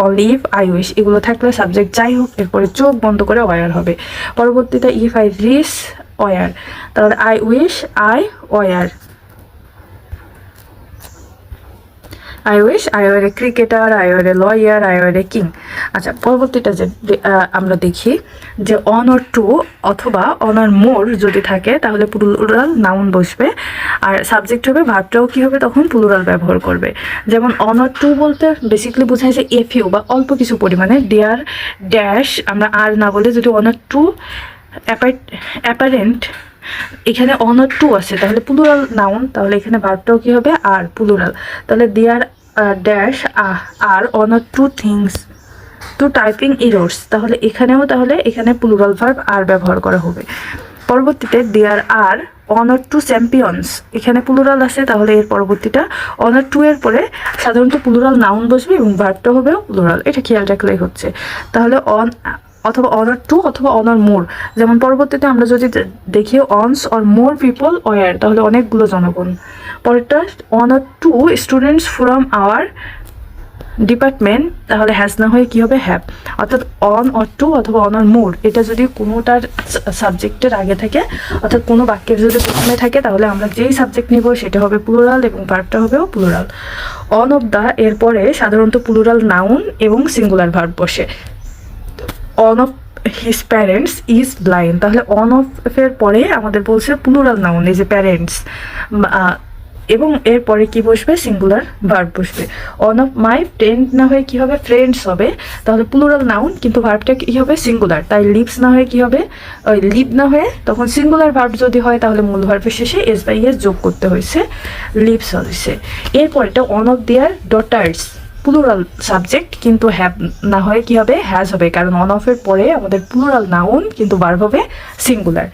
only if I wish, এগুলো থাকলে সাবজেক্ট যাই হোক এরপরে চোখ বন্ধ করে ওয়ার হবে। পরবর্তীতে ইফ আই উইশ ওয়ার, তাহলে I wish I were, I wish I were A cricketer, I were a lawyer, I were a king. আচ্ছা, পরবর্তীটা যে আমরা দেখি যে অন অর টু অথবা অন অর মোর যদি থাকে তাহলে প্লুরাল নাউন বসবে, আর সাবজেক্ট হবে, ভার্বটাও কি হবে তখন প্লুরাল ব্যবহার করবে। যেমন অন অর টু বলতে বেসিক্যালি বোঝায় যে এ ফিউ বা অল্প কিছু পরিমাণে, ডেয়ার ড্যাশ আমরা আর না বলে যদি অন অর টু অ্যাপারেন্ট, এখানে অন অর টু আছে তাহলে প্লুরাল নাউন, তাহলে এখানে ভার্বটাও কি হবে আর প্লুরাল, তাহলে there dash are one or two things to typing errors, তাহলে এখানে প্লুরাল ভার্ব আর ব্যবহার করা হবে। পরবর্তীতে there are one or two champions, এখানে প্লুরাল আছে, তাহলে এর পরবর্তীটা অন অর টু এর পরে সাধারণত প্লুরাল নাউন বসবে এবং ভার্বটা হবেও প্লুরাল, এটা খেয়াল রাখলেই হচ্ছে। তাহলে অথবা অনার টু অথবা অনার মোর, যেমন পরবর্তীতে আমরা যদি দেখি ones or more people were, তাহলে অনেকগুলো জনগণ। পরেরটা one or two students from our department, তাহলে হ্যাজ না হয়ে কী হবে, হ্যাভ। অর্থাৎ অন অর টু অথবা অনার মোর এটা যদি কোনোটার সাবজেক্টের আগে থাকে, অর্থাৎ কোনো বাক্যের যদি প্রথমে থাকে, তাহলে আমরা যেই সাবজেক্ট নিব সেটা হবে প্লুরাল এবং ভার্বটা হবেও প্লুরাল। অন অফ দ্য এরপরে সাধারণত প্লুরাল নাউন এবং সিঙ্গুলার ভার্ব বসে। On of his parents is blind, তাহলে অন অফ এর পরে আমাদের বলছে প্লুরাল নাউন, এই যে প্যারেন্টস, এবং এরপরে কি বসবে, সিঙ্গুলার ভার্ব বসবে। অন অফ মাই ফ্রেন্ড না হয়ে কি হবে, ফ্রেন্ডস হবে, তাহলে প্লুরাল নাউন, কিন্তু ভার্বটা কি হবে, সিঙ্গুলার, তাই লিভস না হয়ে কি হবে, ওই লিভ না হয়ে তখন সিঙ্গুলার ভার্ব যদি হয় তাহলে মূল ভার্বের শেষে এস বাই এস যোগ করতে হয়েছে, লিভস হয়েছে। এরপরটা one of their daughters, plural subject, কিন্তু হ্যাভ না হয়ে কি হবে, হ্যাজ হবে, কারণ অন অফের পরে আমাদের প্লুরাল নাউন কিন্তু ভার্ব হবে সিঙ্গুলার।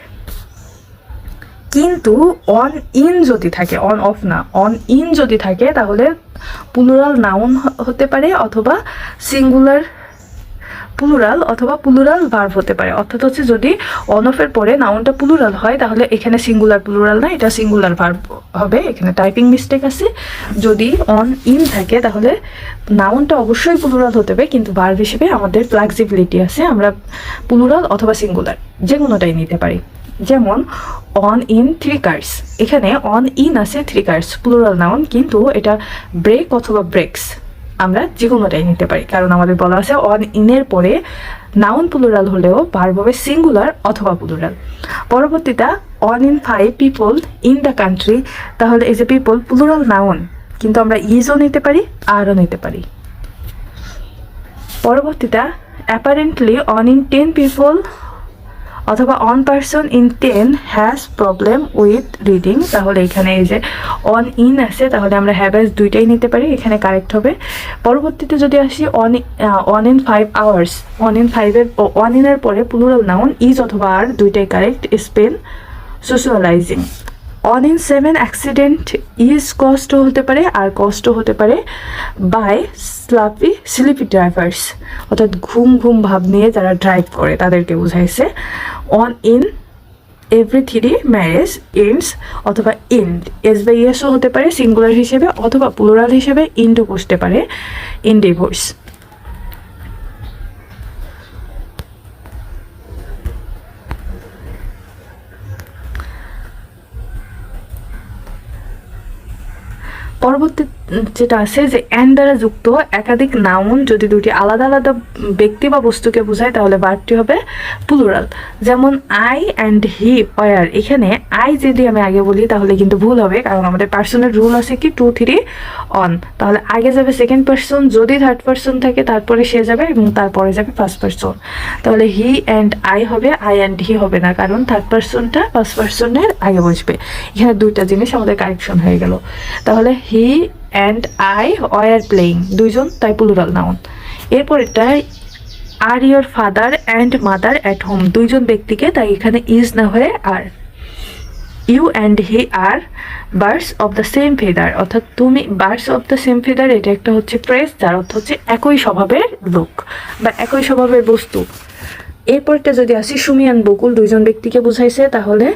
কিন্তু অন ইন যদি থাকে, অন অফ না, অন ইন যদি থাকে তাহলে প্লুরাল নাউন হতে পারে অথবা সিঙ্গুলার প্লুরাল অথবা প্লুরাল ভার্ব হতে পারে। অর্থাৎ হচ্ছে যদি অন অফের পরে নাউনটা প্লুরাল হয় তাহলে এখানে সিঙ্গুলার প্লুরাল না, এটা সিঙ্গুলার ভার্ব হবে, এখানে টাইপিং মিস্টেক আছে। যদি অন ইন থাকে তাহলে নাউনটা অবশ্যই প্লুরাল হতে হবে, কিন্তু ভার্ব হিসেবে আমাদের ফ্লেক্সিবিলিটি আছে, আমরা প্লুরাল অথবা সিঙ্গুলার যে কোনোটাই নিতে পারি। যেমন অন ইন 3 কার্স, এখানে অন ইন আছে 3 কার্স প্লুরাল নাউন, কিন্তু এটা ব্রেক অথবা ব্রেকস, আমরা যে কোনোটাই নিতে পারি, কারণ আমাদের বলা আছে অন ইনের পরে নাউন প্লুরাল হলেও ভার্ব হবে সিঙ্গুলার অথবা প্লুরাল। পরবর্তীটা one in 5 people in the country, তাহলে এই যে পিপল প্লুরাল নাউন, কিন্তু আমরা ইজও নিতে পারি আরও নিতে পারি। পরবর্তীটা অ্যাপারেন্টলি অন ইন 10 পিপল অথবা on person in 10 has problem with reading, তাহলে এখানে এই যে অন ইন আছে তাহলে আমরা হ্যাভ হ্যাজ দুইটাই নিতে পারি, এখানে কারেক্ট হবে। পরবর্তীতে যদি আসি one in 5 hours, one in 5-এর অন ইনের পরে প্লুরাল নাউন ইজ অথবা আর দুইটাই correct, spend socializing. One in 7 accident is cost হতে পারে আর কস্ট হতে পারে বাই স্লিপি ড্রাইভার্স, অর্থাৎ ঘুম ঘুম ভাব নিয়ে যারা ড্রাইভ করে তাদেরকে বোঝাইছে। One in every 3 marriage ends অথবা এন্ড, এস বাই এসও হতে পারে সিঙ্গুলার হিসেবে অথবা প্লুরাল হিসেবে ইন্ডও বসতে পারে, ইন ডিভোর্স। পরবর্তী যেটা আছে যে অ্যান্ড দ্বারা যুক্ত একাধিক নাউন যদি দুটি আলাদা আলাদা ব্যক্তি বা বস্তুকে বোঝায় তাহলে ভার্বটি হবে প্লুরাল। যেমন আই অ্যান্ড হি ওয়ার, এখানে আই যদি আমি আগে বলি তাহলে কিন্তু ভুল হবে, কারণ আমাদের পার্সনের রুল আছে কি 2 3 অন, তাহলে আগে যাবে সেকেন্ড পার্সন, যদি থার্ড পার্সন থাকে তারপরে সে যাবে এবং তারপরে যাবে ফার্স্ট পার্সন, তাহলে হি অ্যান্ড আই হবে, আই অ্যান্ড হি হবে না, কারণ থার্ড পার্সনটা ফার্স্ট পার্সনের আগে বসবে। এখানে দুইটা জিনিস আমাদের কারেকশন হয়ে গেল। তাহলে he and I were playing, দুইজন, তাই প্লুরাল নাউন। এরপর এটা are your father and mother at home, দুইজন ব্যক্তিকে, তাই এখানে ইজ না হয়ে are. You and he are birds of the same feather, অর্থাৎ তুমি birds of the same feather, এটা একটা হচ্ছে ফ্রেজ যার অর্থ হচ্ছে একই স্বভাবের লোক বা একই স্বভাবের বস্তু। এরপরটা যদি আসি সুমি অ্যান্ড বকুল, দুইজন ব্যক্তিকে বুঝাইছে, তাহলে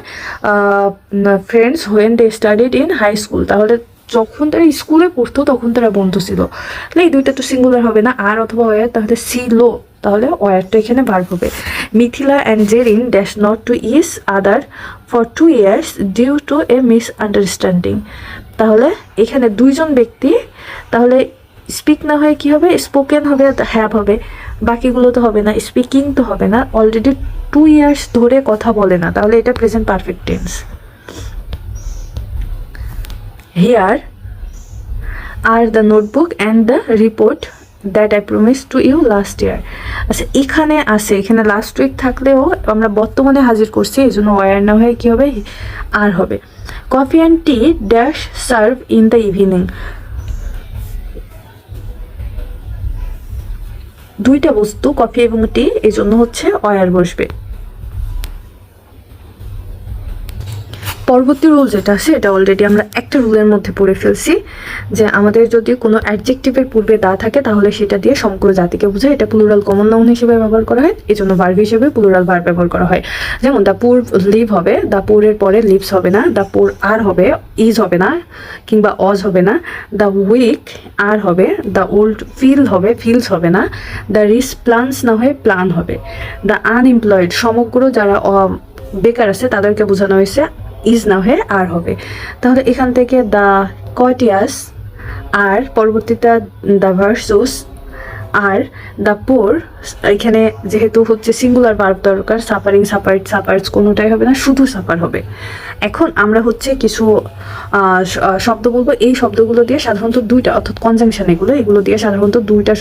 friends when they studied in high school, তাহলে যখন তারা স্কুলে পড়তো তখন তারা বন্ধু ছিল, তাহলে এই দুইটা তো সিঙ্গুলার হবে না, আর অথবা ওয়ার, তাহলে ছিল, তাহলে ওয়ারটা এখানে ভার্ব হবে। Mithila and Jerin dash not to is other for 2 years due to a misunderstanding, তাহলে এখানে দুইজন ব্যক্তি, তাহলে স্পিক না হয়ে কি হবে, স্পোকেন হবে, হ্যাভ হবে, বাকিগুলো তো হবে না, স্পিকিং তো হবে না, অলরেডি 2 years ধরে কথা বলে না, তাহলে এটা present perfect tense. Here are the notebook and the report that I promised to you last year. আচ্ছা এখানে আছে, এখানে লাস্ট উইক থাকলেও আমরা বর্তমানে হাজির করছি, এই জন্য ওয়ার না হয়ে কী হবে, আর হবে। Coffee and T dash serve in the evening, দুইটা বস্তু কফি এবং টি, এই জন্য হচ্ছে ওয়ার বসবে। পরবর্তী রুল যেটা আছে এটা অলরেডি আমরা একটা রুলের মধ্যে পড়ে ফেলছি, যে আমাদের যদি কোনো অ্যাডজেক্টিভের পূর্বে দা থাকে তাহলে সেটা দিয়ে সমগ্র জাতিকে বোঝায়, এটা প্লুরাল কমন নাউন হিসেবে ব্যবহার করা হয়, এই জন্য ভার্ব হিসেবে প্লুরাল ভার্ব ব্যবহার করা হয়। যেমন দ্য পুর লিভ হবে, দ্য পুরের পরে লিভস হবে না, দ্য পুর আর হবে, ইজ হবে না কিংবা অজ হবে না, দ্য উইক আর হবে, দ্য ওল্ড ফিল হবে, ফিলস হবে না, দ্য রিচ প্লান্স না হয়ে প্লান হবে, দ্য আনএমপ্লয়েড সমগ্র যারা বেকার আছে তাদেরকে বোঝানো হয়েছে, ইজ না হয়ে আর হবে। তাহলে এখান থেকে দ্য কটিয়াস আর, পরবর্তীটা the virtuous are the poor, এখানে যেহেতু হচ্ছে সিঙ্গুলার ভার্ব দরকার, সাফারিং, সাফার্ড, সাফার্স কোনোটাই হবে না, শুধু সাফার হবে। এখন আমরা হচ্ছে কিছু শব্দ বলবো, এই শব্দগুলো দিয়ে সাধারণত দুইটা, অর্থাৎ কনজাংশন এগুলো দিয়ে সাধারণত দুইটা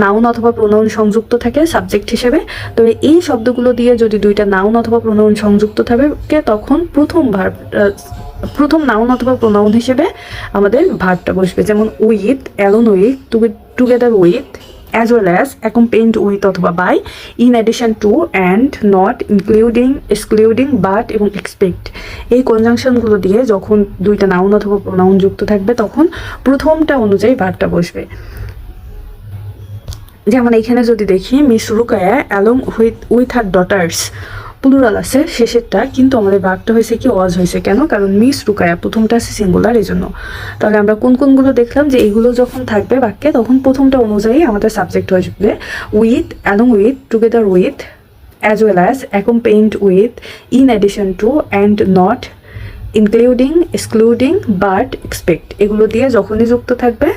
নাউন অথবা প্রোনাউন সংযুক্ত থাকে সাবজেক্ট হিসেবে। তবে এই শব্দগুলো দিয়ে যদি দুইটা নাউন অথবা প্রোনাউন সংযুক্ত থাকে তখন প্রথম নাউন অথবা প্রোনাউন হিসেবে আমাদের ভার্বটা বসবে। যেমন with, along with, together with, as well as, accompanied with অথবা by, in addition to, and, not, including, excluding, but এবং expect, এই কনজাংশনগুলো দিয়ে যখন দুইটা নাউন অথবা প্রোনাউন যুক্ত থাকবে তখন প্রথমটা অনুযায়ী ভার্বটা বসবে। যেমন এখানে যদি দেখি, Miss Rukaya along with her daughters, plural আছে শেষেরটা, কিন্তু আমাদের ভার্বটা হয়েছে কি ওয়াজ হয়েছে। কেন? কারণ মিস রুকায়া প্রথমটা আছে সিঙ্গুলার, এই জন্য। তাহলে আমরা কোনগুলো দেখলাম যে এইগুলো যখন থাকবে বাক্যে তখন প্রথমটা অনুযায়ী আমাদের সাবজেক্ট হয়ে with, along with, together with, as well as, accompanied with, in addition to, and not, including, excluding, but, expect, এগুলো দিয়ে যখনই যুক্ত থাকবে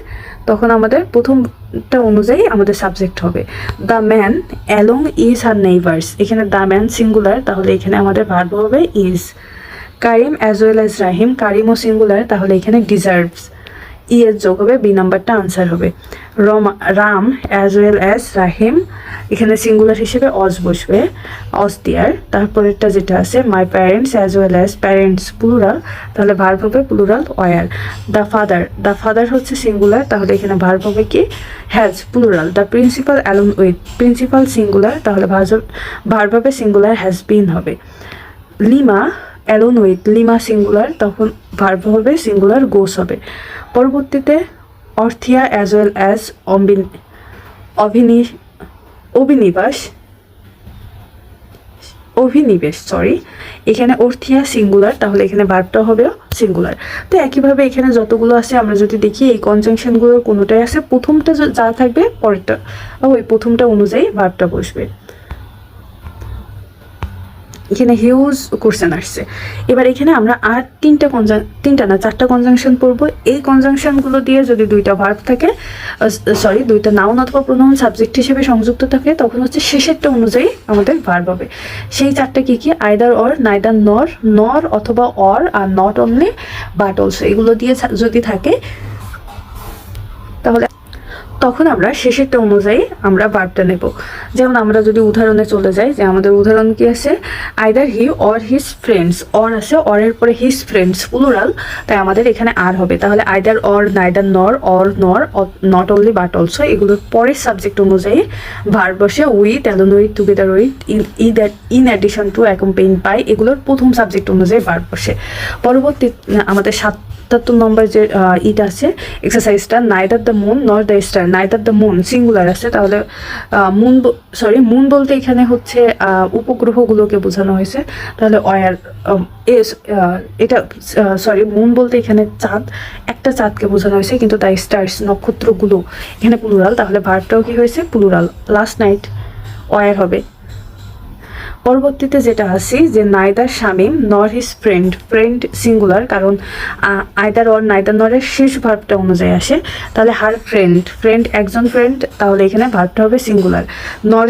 তখন আমাদের প্রথমটা অনুযায়ী আমাদের সাবজেক্ট হবে। The man along is her neighbours, এখানে দ্য ম্যান সিঙ্গুলার, তাহলে এখানে আমাদের ভার্ব হবে is. Karim as well as Rahim, কারিমও সিঙ্গুলার, তাহলে এখানে ডিজার্ভস, এর যোগ হবে, বি নাম্বারটা আনসার হবে। রাম অ্যাজ ওয়েল অ্যাজ রাহিম, এখানে সিঙ্গুলার হিসেবে অজ বসবে, অজ দিয়ার। তারপরেরটা যেটা আছে, my parents as well as parents plural, তাহলে ভার্ব হবে প্লুরাল ওয়ার। দ্য ফাদার হচ্ছে সিঙ্গুলার, তাহলে এখানে ভার্ব হবে কি has plural. The principal along with, principal singular, তাহলে ভার্ব হবে সিঙ্গুলার হ্যাজ বিন হবে। Lima alone with, lima singular, তখন ভার্ব হবে সিঙ্গুলার গোস হবে। পরবর্তীতে অর্থিয়া অ্যাজ ওয়েল অ্যাজ অভিনিবেশ, এখানে অর্থিয়া সিঙ্গুলার, তাহলে এখানে ভার্বটা হবে সিঙ্গুলার। তো একইভাবে এখানে যতগুলো আছে আমরা যদি দেখি এই কনজাংশনগুলোর কোনোটাই আছে প্রথমটা যা থাকবে পরেরটা ওই প্রথমটা অনুযায়ী ভার্বটা বসবে। এখানে হিউজ কোশ্চেন আসছে। এবার এখানে আমরা আর চারটা কনজাংশন পড়বো। এই কনজাংশনগুলো দিয়ে যদি দুইটা ভার্ব থাকে, দুইটা নাউন অথবা প্রোনাউন সাবজেক্ট হিসেবে সংযুক্ত থাকে তখন হচ্ছে শেষেরটা অনুযায়ী আমাদের ভার্ব হবে। সেই চারটা কি কি? আইদার অর, নাইদার নর, নর অথবা or, are not only but also, এগুলো দিয়ে যদি থাকে তাহলে তখন আমরা শেষেরটা অনুযায়ী আমরা ভার্বটা নেব। যেমন আমরা যদি উদাহরণে চলে যাই, যে আমাদের উদাহরণ কি আছে, either he or his friends, or আছে, অরের পরে হিজ ফ্রেন্ডস প্লুরাল, তাই আমাদের এখানে আর হবে। তাহলে either or, neither nor, or nor, not only but also, এগুলোর পরের সাবজেক্ট অনুযায়ী ভার্ব বসে with, along with, together with, in addition to, accompanied by, এগুলোর প্রথম সাবজেক্ট অনুযায়ী ভার্ব বসে। পরবর্তী আমাদের ৭৭ নম্বর যে ইটা আছে এক্সারসাইজটা, neither the moon nor the star, neither the moon singular আছে, তাহলে মুন বলতে এখানে হচ্ছে উপগ্রহগুলোকে বোঝানো হয়েছে, তাহলে মুন বলতে এখানে চাঁদ, একটা চাঁদকে বোঝানো হয়েছে, কিন্তু তাই স্টার্স নক্ষত্রগুলো এখানে প্লুরাল, তাহলে ভার্বটাও কি হয়েছে প্লুরাল। লাস্ট নাইট ওয়ার হবে। পরবর্তীতে যেটা আসি, যে নাইদার শামিম নর হিজ ফ্রেন্ড সিঙ্গুলার, কারণ আইদার অর নাইদার নরের শেষ ভার্বটা অনুযায়ী আসে, তাহলে হার ফ্রেন্ড একজন ফ্রেন্ড, তাহলে এখানে ভার্বটা হবে সিঙ্গুলার। নর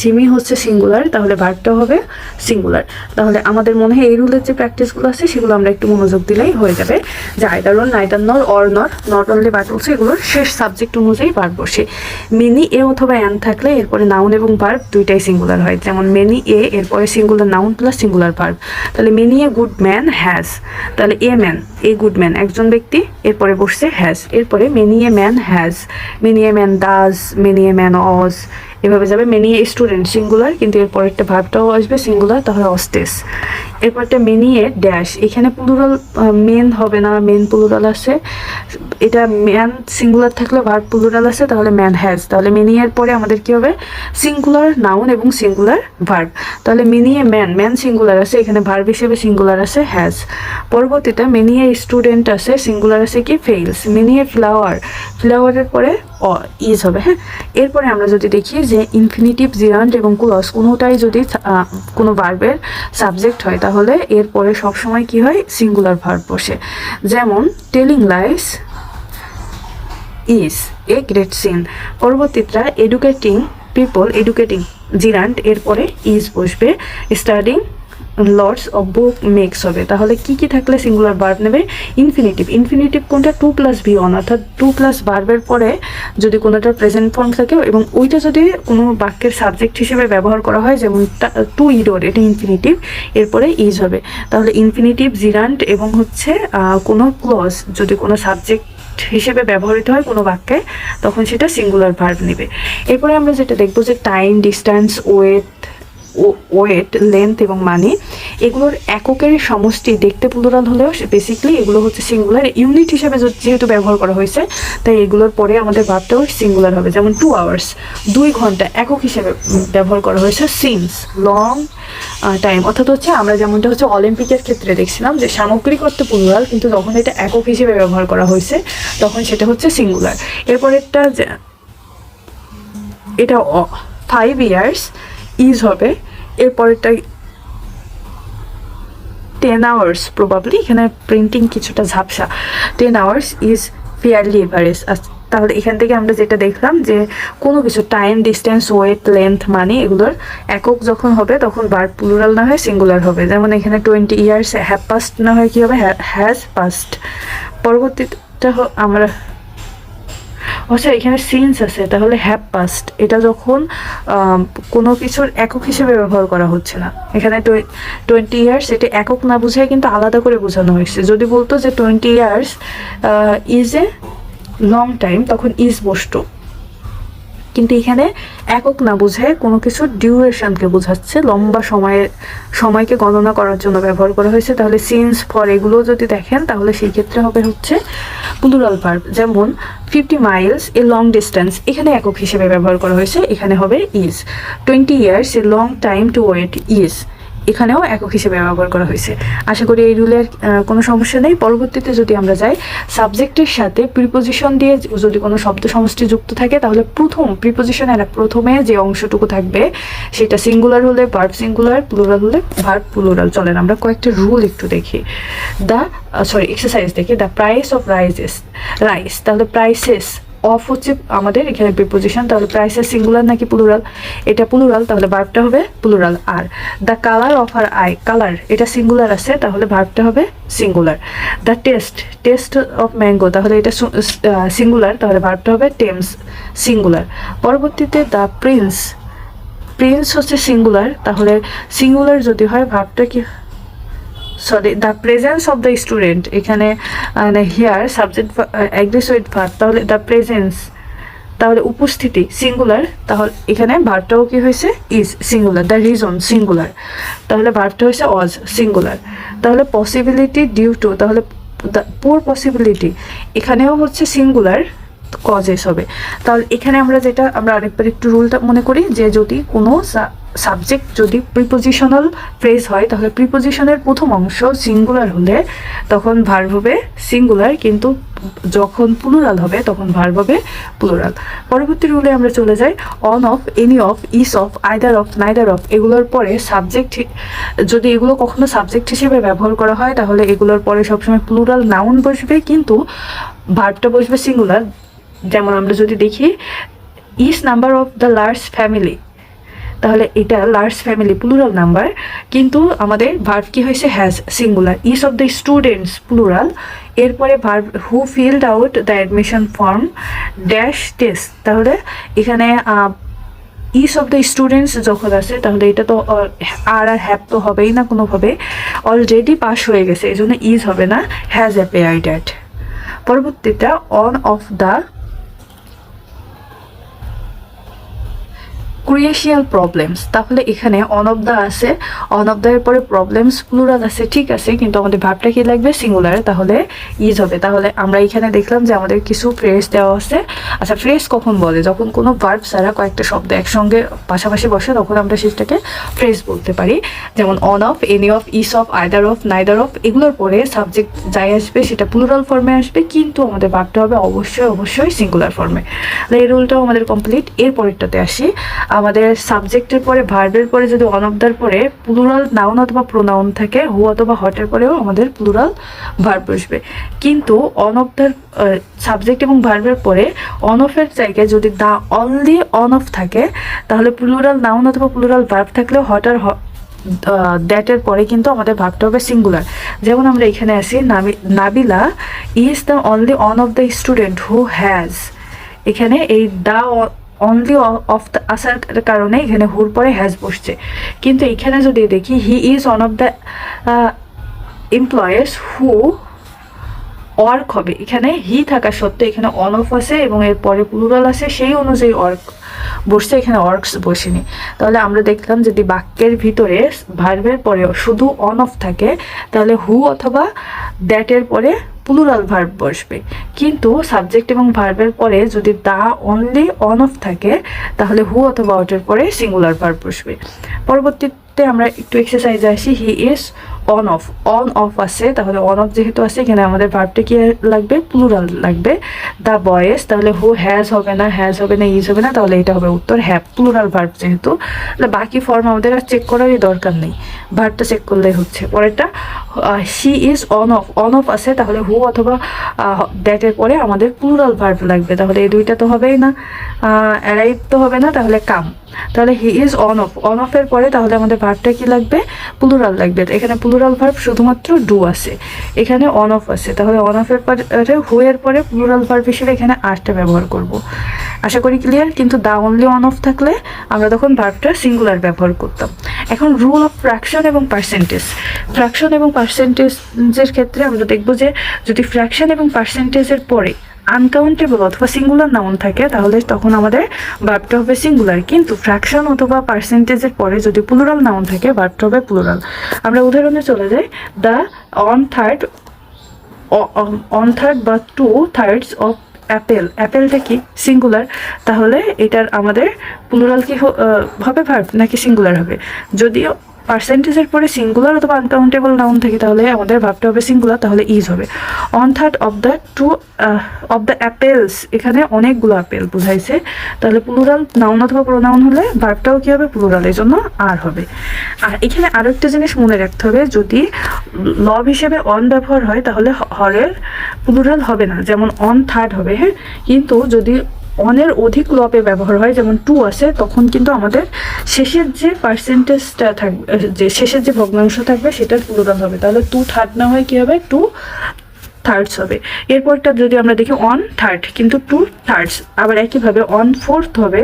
সিমি হচ্ছে সিঙ্গুলার, তাহলে ভার্বটা হবে সিঙ্গুলার। তাহলে আমাদের মনে হয় এই রুলের যে প্র্যাকটিসগুলো আছে সেগুলো আমরা একটু মনোযোগ দিলেই হয়ে যাবে, যে either or, neither nor, or nor, not only but also, এগুলোর শেষ সাবজেক্ট অনুযায়ী ভার্ব বসে। মেনি এ অথবা অ্যান থাকলে এরপরে নাউন এবং ভার্ব দুইটাই সিঙ্গুলার হয়, যেমন মেনি এ, এরপরে singular noun plus singular verb, তাহলে many a good man has, তাহলে a man, a good man একজন ব্যক্তি, এরপরে বসছে হ্যাজ, এরপরে many a man has, many a man does, many a man was, এভাবে যাবে। মেনি এ স্টুডেন্ট সিঙ্গুলার, কিন্তু এরপরেরটা ভার্বটাও আসবে সিঙ্গুলার, তাহলে অস্টেস। এরপরটা মেনি এ ড্যাশ, এখানে প্লুরাল মেন হবে না, মেন প্লুরাল আছে, এটা ম্যান সিঙ্গুলার থাকলে ভার্ব প্লুরাল আছে, তাহলে ম্যান হ্যাজ, তাহলে মেনি এর পরে আমাদের কি হবে সিঙ্গুলার নাউন এবং সিঙ্গুলার ভার্ব, তাহলে মেনি এ ম্যান সিঙ্গুলার আছে, এখানে ভার্ব হিসেবে সিঙ্গুলার আছে হ্যাজ। পরবর্তীটা মেনি এ স্টুডেন্ট আছে, সিঙ্গুলার আছে কি ফেইলস। মেনি এ ফ্লাওয়ারের পরে ইজ হবে। হ্যাঁ, এরপরে আমরা যদি দেখি যে ইনফিনিটিভ, জিরান্ড এবং ক্লজ কোনোটাই যদি কোনো ভার্বের সাবজেক্ট হয় তাহলে এরপরে সবসময় কি হয় সিঙ্গুলার ভার্ব বসে। যেমন telling lies is, a great sin. পরবর্তীটা এডুকেটিং পিপল, এডুকেটিং জিরান্ট, এরপরে ইজ বসবে, studying lots of book makes হবে। তাহলে কি কি থাকলে সিঙ্গুলার ভার্ব নেবে? ইনফিনিটিভ। ইনফিনিটিভ কোনটা? 2+V1, অর্থাৎ 2+ ভার্বের পরে যদি কোনোটা প্রেজেন্ট ফর্ম থাকে এবং ওইটা যদি কোনো বাক্যের সাবজেক্ট হিসেবে ব্যবহার করা হয়, যেমন টু ইডোর, এটা ইনফিনিটিভ, এরপরে ইজ হবে। তাহলে ইনফিনিটিভ জিরান্ট এবং হচ্ছে কোনো ক্লজ যদি কোনো সাবজেক্ট হিসেবে ব্যবহৃত হয় কোনো বাক্যে, তখন সেটা সিঙ্গুলার ভার্ব নেবে। এরপরে আমরা যেটা দেখবো যে টাইম, ডিস্টেন্স, ওয়েট, লেন্থ এবং মানি, এগুলোর এককের সমষ্টি দেখতে প্লুরাল হলেও বেসিক্যালি এগুলো হচ্ছে সিঙ্গুলার। ইউনিট হিসেবে যেহেতু ব্যবহার করা হয়েছে, তাই এগুলোর পরে আমাদের ভার্বটাও সিঙ্গুলার হবে। যেমন 2 আওয়ার্স, 2 ঘন্টা, একক হিসেবে ব্যবহার করা হয়েছে। সিন্স, লং টাইম, অর্থাৎ হচ্ছে আমরা যেমনটা হচ্ছে অলিম্পিকের ক্ষেত্রে দেখছিলাম যে সামগ্রিক অর্থে প্লুরাল, কিন্তু যখন এটা একক হিসেবে ব্যবহার করা হয়েছে তখন সেটা হচ্ছে সিঙ্গুলার। এরপরেরটা এটা 5 ইয়ার্স, ইজ হবে। এরপরেরটা 10 আওয়ার্স, প্রবাবলি এখানে প্রিন্টিং কিছুটা ঝাপসা। 10 আওয়ার্স ইজ ফেয়ারলি এভারেজ। তাহলে এখান থেকে আমরা যেটা দেখলাম যে কোনো কিছু টাইম, ডিস্টেন্স, ওয়েট, লেন্থ, মানি এগুলোর একক যখন হবে তখন ভার্ব প্লুরাল না হয় সিঙ্গুলার হবে। যেমন এখানে 20 ইয়ার্স হ্যাভ পাস্ট না হয় কি হবে? Has past. পরবর্তীটা আমরা আচ্ছা এখানে সিন্স আছে, তাহলে হ্যাভ পাস্ট, এটা যখন কোনো কিছুর একক হিসেবে ব্যবহার করা হচ্ছে না। এখানে 20 ইয়ার্স এটা একক না বুঝায় কিন্তু আলাদা করে বোঝানো হয়েছে। যদি বলতো যে 20 years is a long time, তখন ইজ বসতো, কিন্তু এখানে একক না বুঝায় কোনো কিছুর ডিউরেশনকে বোঝাচ্ছে, লম্বা সময়কে গণনা করার জন্য ব্যবহার করা হয়েছে। তাহলে সিন্স, ফর এগুলো যদি দেখেন তাহলে সেই ক্ষেত্রে হবে হচ্ছে প্লুরাল ভার্ব। যেমন 50 মাইলস এ লং ডিস্টেন্স, এখানে একক হিসেবে ব্যবহার করা হয়েছে, এখানে হবে is. 20 years a long time to wait, is, এখানেও একক হিসেবে ব্যবহার করা হয়েছে। আশা করি এই রুলের কোনো সমস্যা নেই। পরবর্তীতে যদি আমরা যাই, সাবজেক্টের সাথে প্রিপোজিশন দিয়ে যদি কোনো শব্দ সমষ্টি যুক্ত থাকে, তাহলে প্রথম প্রিপোজিশনের প্রথমে যে অংশটুকু থাকবে সেটা সিঙ্গুলার হলে ভার্ব সিঙ্গুলার, প্লুরাল হলে ভার্ব প্লুরাল। চলেন আমরা কয়েকটা রুল একটু দেখি। এক্সারসাইজ দেখি। দ্য প্রাইস অফ রাইস, তাহলে প্রাইসেস অফ হচ্ছে আমাদের এখানে প্রিপোজিশন, তাহলে প্রাইসেস সিঙ্গুলার নাকি প্লুরাল? এটা প্লুরাল, তাহলে ভার্বটা হবে প্লুরাল। আর the colour of her eye, colour এটা সিঙ্গুলার আছে, তাহলে ভার্বটা হবে singular. The taste of mango, তাহলে এটা সিঙ্গুলার, তাহলে ভার্বটা হবে টেমস, সিঙ্গুলার। পরবর্তীতে দ্য প্রিন্স হচ্ছে সিঙ্গুলার, তাহলে সিঙ্গুলার যদি হয় ভার্বটা কি? The presence of the student, এখানে here subject agrees with verb, তাহলে দ্য প্রেজেন্স, তাহলে উপস্থিতি সিঙ্গুলার, তাহলে এখানে ভার্বটাও কি হয়েছে? Is, singular. The reason singular, তাহলে ভার্বটা হয়েছে ওয়াজ, সিঙ্গুলার। তাহলে পসিবিলিটি ডিউ টু, তাহলে দ্য পুয়ার পসিবিলিটি, এখানেও হচ্ছে সিঙ্গুলার, কজেস হবে। তাহলে এখানে আমরা আরেকবার একটু রুলটা মনে করি যে যদি কোনো সাবজেক্ট যদি প্রিপোজিশনাল ফ্রেজ হয়, তাহলে প্রিপোজিশনের প্রথম অংশ সিঙ্গুলার হলে তখন ভার্ব হবে সিঙ্গুলার, কিন্তু যখন প্লুরাল হবে তখন ভার্ব হবে প্লুরাল। পরবর্তী রুলে আমরা চলে যাই। On of, any of, is of, either of, neither of, এগুলোর পরে সাবজেক্ট যদি এগুলো কখনো সাবজেক্ট হিসেবে ব্যবহার করা হয়, তাহলে এগুলোর পরে সবসময় প্লুরাল নাউন বসবে, কিন্তু ভার্বটা বসবে সিঙ্গুলার। যেমন আমরা যদি দেখি is number of the large family, তাহলে এটা লার্জ ফ্যামিলি প্লুরাল নাম্বার, কিন্তু আমাদের ভার্ব কি হয়েছে? Has, singular. Is of the students plural, এরপরে verb who filled out the admission form dash test, তাহলে এখানে ইস অফ দ্য স্টুডেন্টস যখন আছে তাহলে এটা তো আর হ্যাভ তো হবেই না কোনোভাবে, অলরেডি পাস হয়ে গেছে, এই জন্য ইজ হবে না, হ্যাজ অ্যাপিয়ার্ড অ্যাট। পরবর্তীটা one of the crucial problems, তাহলে এখানে অন অফ দ্য আছে, অন অফ দ্য এর পরে প্রবলেমস প্লুরাল আছে, ঠিক আছে, কিন্তু আমাদের ভাবটা কি লাগবে? সিঙ্গুলার, তাহলে ইজ হবে। তাহলে আমরা এখানে দেখলাম যে আমাদের কিছু ফ্রেজ দেওয়া আছে। আচ্ছা, ফ্রেজ কখন বলে? যখন কোনো ভার্ব ছাড়া কয়েকটা শব্দ একসঙ্গে পাশাপাশি বসে তখন আমরা সেটাকে ফ্রেজ বলতে পারি। যেমন on of, any of, is of, either of, neither of, এগুলোর পরে সাবজেক্ট যাই আসবে সেটা প্লুরাল ফর্মে আসবে, কিন্তু আমাদের ভাবটা হবে অবশ্যই সিঙ্গুলার ফর্মে। এই রুলটাও আমাদের কমপ্লিট। এর পরেরটাতে আসি। আমাদের সাবজেক্টের পরে ভার্বের পরে যদি অন অফ দার পরে প্লুরাল নাউন অথবা প্রোনাউন থাকে, হু অথবা হটের পরেও আমাদের প্লুরাল ভার্ব বসবে। কিন্তু অন অফ দার সাবজেক্ট এবং ভার্বের পরে অন অফের জায়গায় যদি দা অনলি অন অফ থাকে, তাহলে প্লুরাল নাউন অথবা প্লুরাল ভার্ব থাকলেও হট আর দ্যাটের পরে কিন্তু আমাদের ভার্বটা হবে সিঙ্গুলার। যেমন আমরা এখানে আছি, Nabila is the only on of the student who has, এখানে এই দ্য অনলি অফ দ্য আসার কারণে এখানে হুর পরে হ্যাজ বসছে। কিন্তু এখানে যদি দেখি he is one of the employers who work হবে, এখানে হি থাকা সত্ত্বেও এখানে অন অফ আছে এবং এর পরে প্লুরাল আছে, সেই অনুযায়ী ওয়ার্ক বসছে, এখানে ওয়ার্কস বসেনি। তাহলে আমরা দেখলাম যদি বাক্যের ভিতরে ভার্বের পরে শুধু অন অফ থাকে, তাহলে হু অথবা দ্যাটের পরে প্লুরাল ভার্ব বসবে। কিন্তু সাবজেক্ট এবং ভার্বের পরে যদি দা অনলি অন অফ থাকে, তাহলে হু অথবা ওটের পরে সিঙ্গুলার ভার্ব বসবে। পরবর্তীতে আমরা একটু এক্সারসাইজে আসি। হি ইজ অন অফ আছে, তাহলে অন অফ যেহেতু আছে এখানে আমাদের ভার্বটা কি লাগবে, প্লুরাল লাগবে। দ্য বয়েজ, তাহলে হু হ্যাজ হবে না, ইজ হবে না, তাহলে এটা হবে উত্তর হ্যাভ, প্লুরাল ভার্ব যেহেতু। তাহলে বাকি ফর্ম আমাদের আর চেক করারই দরকার নেই, ভার্বটা চেক করলেই হচ্ছে। পরেরটা শি ইজ অন অফ আছে, তাহলে হু অথবা দ্যাটের পরে আমাদের প্লুরাল ভার্ব লাগবে, তাহলে এই দুইটা তো হবেই না। অ্যারাইভ তো হবে না, তাহলে কাম। তাহলে হি ইজ অন অফের পরে তাহলে আমাদের ভার্বটা কি লাগবে, প্লুরাল লাগবে। এখানে প্লুরাল ভার্ব শুধুমাত্র ডু আছে, এখানে অন অফ আছে, তাহলে অন অফের পরে হু এর পরে প্লুরাল ভার্ব হিসেবে এখানে আরটা ব্যবহার করব। আশা করি ক্লিয়ার। কিন্তু দা অনলি অন অফ থাকলে আমরা তখন ভার্বটা সিঙ্গুলার ব্যবহার করতাম। এখন রুল অফ ফ্র্যাকশন এবং পার্সেন্টেজ। ফ্র্যাকশন এবং পার্সেন্টেজের ক্ষেত্রে আমরা দেখব যে যদি ফ্র্যাকশন এবং পার্সেন্টেজের পরে আনকাউন্টেবল অথবা সিঙ্গুলার নাউন থাকে, তাহলে তখন আমাদের ভার্বটা হবে সিঙ্গুলার। কিন্তু ফ্র্যাকশন অথবা পার্সেন্টেজের পরে যদি প্লুরাল নাউন থাকে, ভার্বটা হবে প্লুরাল। আমরা উদাহরণে চলে যাই। দ্য ওয়ান থার্ড বা 2/3 অফ অ্যাপেলটা কি সিঙ্গুলার, তাহলে এটার আমাদের প্লুরাল কি হবে ভার্ব নাকি সিঙ্গুলার হবে? যদিও পার্সেন্টেজের পরে সিঙ্গুলার অথবা আনকাউন্টেবল নাউন থাকে, তাহলে আমাদের ভার্বটা হবে সিঙ্গুলার, তাহলে ইজ হবে। 1/3 অফ দ্য অ্যাপেলস, এখানে অনেকগুলো আপেল বুঝাইছে, তাহলে প্লুরাল নাউন অথবা প্রোনাউন হলে ভার্বটাও কি হবে, প্লুরাল, এই জন্য আর হবে। আর এখানে আরো একটা জিনিস মনে রাখতে হবে, যদি লব হিসেবে অন ব্যবহার হয় তাহলে হরের প্লুরাল হবে না, যেমন 1/3 হবে, হ্যাঁ। কিন্তু যদি অনের অধিক লবে ব্যবহার হয়, যেমন 2 আছে, তখন কিন্তু আমাদের শেষের যে পার্সেন্টেজটা থাকবে, যে শেষের যে ভগ্নাংশ থাকবে সেটার প্লুরাল হবে, তাহলে 2/3 না হয় কি হবে, 2/3 হবে। এরপরটা যদি আমরা দেখি 1/3 কিন্তু 2/3, আবার একইভাবে 1/4 হবে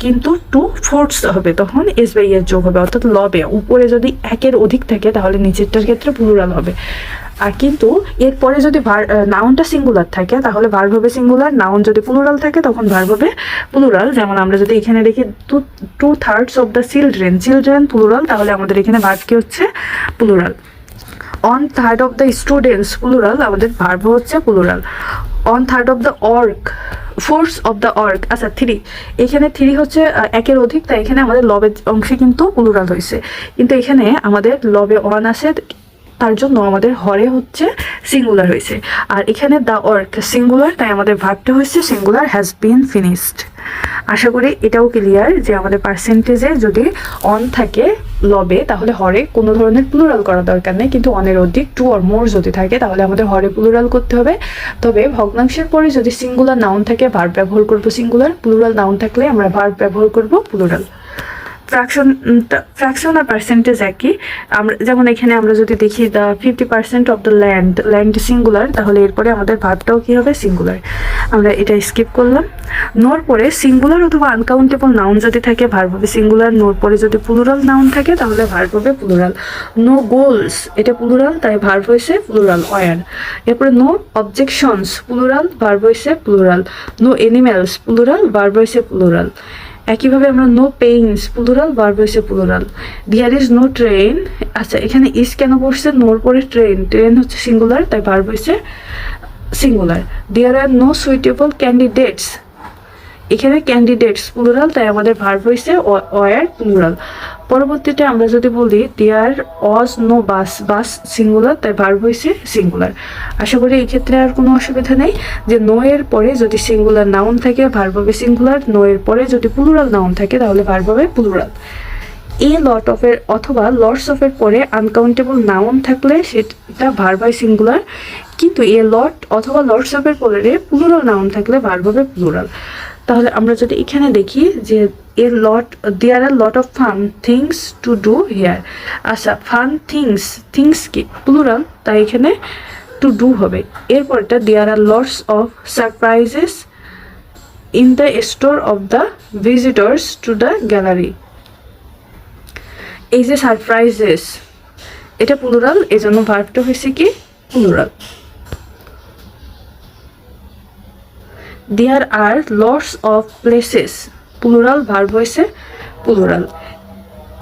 কিন্তু 2/4 হবে, তখন এস বাই এর যোগ হবে, অর্থাৎ লবে উপরে যদি একের অধিক থাকে তাহলে নিচেরটার ক্ষেত্রে প্লুরাল হবে। আর কিন্তু এরপরে যদি নাউনটা সিঙ্গুলার থাকে তাহলে ভার্ব হবে সিঙ্গুলার, নাউন যদি প্লুরাল থাকে তখন ভার্ব হবে প্লুরাল। যেমন আমরা যদি এখানে দেখি 2/3 অফ দ্য চিলড্রেন প্লুরাল, তাহলে আমাদের এখানে ভার্ব কি হচ্ছে, plural. 1/3 of the students plural, আমাদের ভার্ব হচ্ছে plural. 1/3 of the force of the ark, আচ্ছা 3, এখানে 3 হচ্ছে একের অধিক, তাই এখানে আমাদের লবের অংশে কিন্তু প্লুরাল হয়েছে, কিন্তু এখানে আমাদের লবে 1 আছে, তার জন্য আমাদের হরে হচ্ছে সিঙ্গুলার হয়েছে। আর এখানে দ্য ওয়ার্ক সিঙ্গুলার, তাই আমাদের ভার্বটা হচ্ছে সিঙ্গুলার, হ্যাজ বিন ফিনিশড। আশা করি এটাও ক্লিয়ার যে আমাদের পার্সেন্টেজে যদি অন থাকে লবে, তাহলে হরে কোনো ধরনের প্লুরাল করা দরকার নেই, কিন্তু অনের অধিক 2 or more যদি থাকে তাহলে আমাদের হরে প্লুরাল করতে হবে। তবে ভগ্নাংশের পরে যদি সিঙ্গুলার নাউন থাকে ভার্ব ব্যবহার করব সিঙ্গুলার, প্লুরাল নাউন থাকলে আমরা ভার্ব ব্যবহার করব প্লুরাল। ফ্র্যাকশন আর পার্সেন্টেজ একই। আমরা যেমন এখানে আমরা যদি দেখি the 50% of the land singular, তাহলে এরপরে আমাদের ভার্বটাও কি হবে, সিঙ্গুলার। আমরা এটা স্কিপ করলাম। নোর পরে সিঙ্গুলার অথবা আনকাউন্টেবল নাউন যদি থাকে ভার্ব হবে সিঙ্গুলার, নোর পরে যদি প্লুরাল নাউন থাকে তাহলে ভার্ব হবে প্লুরাল। নো গোলস, এটা প্লুরাল, তাই ভার্ব হয়েছে প্লুরাল, ওয়ার। এরপরে নো অবজেকশনস প্লুরাল, ভার্ব হয়েছে plural. No animals plural, verb হয়েছে প্লুরাল। একইভাবে আমরা নো পেইনস প্লুরাল, ভার্ব হয়েছে plural. There is no train, আচ্ছা এখানে ইজ কেন বসছে, নোর পরে ট্রেন হচ্ছে সিঙ্গুলার, তাই ভার্ব হয়েছে সিঙ্গুলার। দেয়ার আর নো সুইটেবল ক্যান্ডিডেটস, এখানে ক্যান্ডিডেটস প্লুরাল, তাই আমাদের ভার্ব হয়েছে ওয়ার প্লুরাল। পরবর্তীতে আমরা যদি বলি there was no bus, bus singular, তাই ভার্ব হয়েছে সিঙ্গুলার। আশা করি এই ক্ষেত্রে আর কোনো অসুবিধা নেই যে নো এর পরে যদি সিঙ্গুলার নাউন থাকে ভার্ব হবে সিঙ্গুলার, নো এর পরে যদি প্লুরাল নাউন থাকে তাহলে ভার্ব হবে প্লুরাল। এ লট অফ এর অথবা লটস অফ এর পরে আনকাউন্টেবল নাউন থাকলে সেটা ভার্ব হয় সিঙ্গুলার, কিন্তু এ লট অথবা লটস অফ এর পরে প্লুরাল নাউন থাকলে ভার্ব হবে প্লুরাল। তাহলে আমরা যদি এখানে দেখি যে a lot, there are lot of fun things to do here. আচ্ছা, ফান থিংস, থিংস কি প্লুরাল, তাই এখানে টু ডু হবে। এরপরটা there are lots of surprises in the store of the visitors to the gallery. এই যে surprises, এটা plural, এই জন্য ভার্বটা হয়েছে কি plural. There are lots of places, plural, verb হয়েছে plural.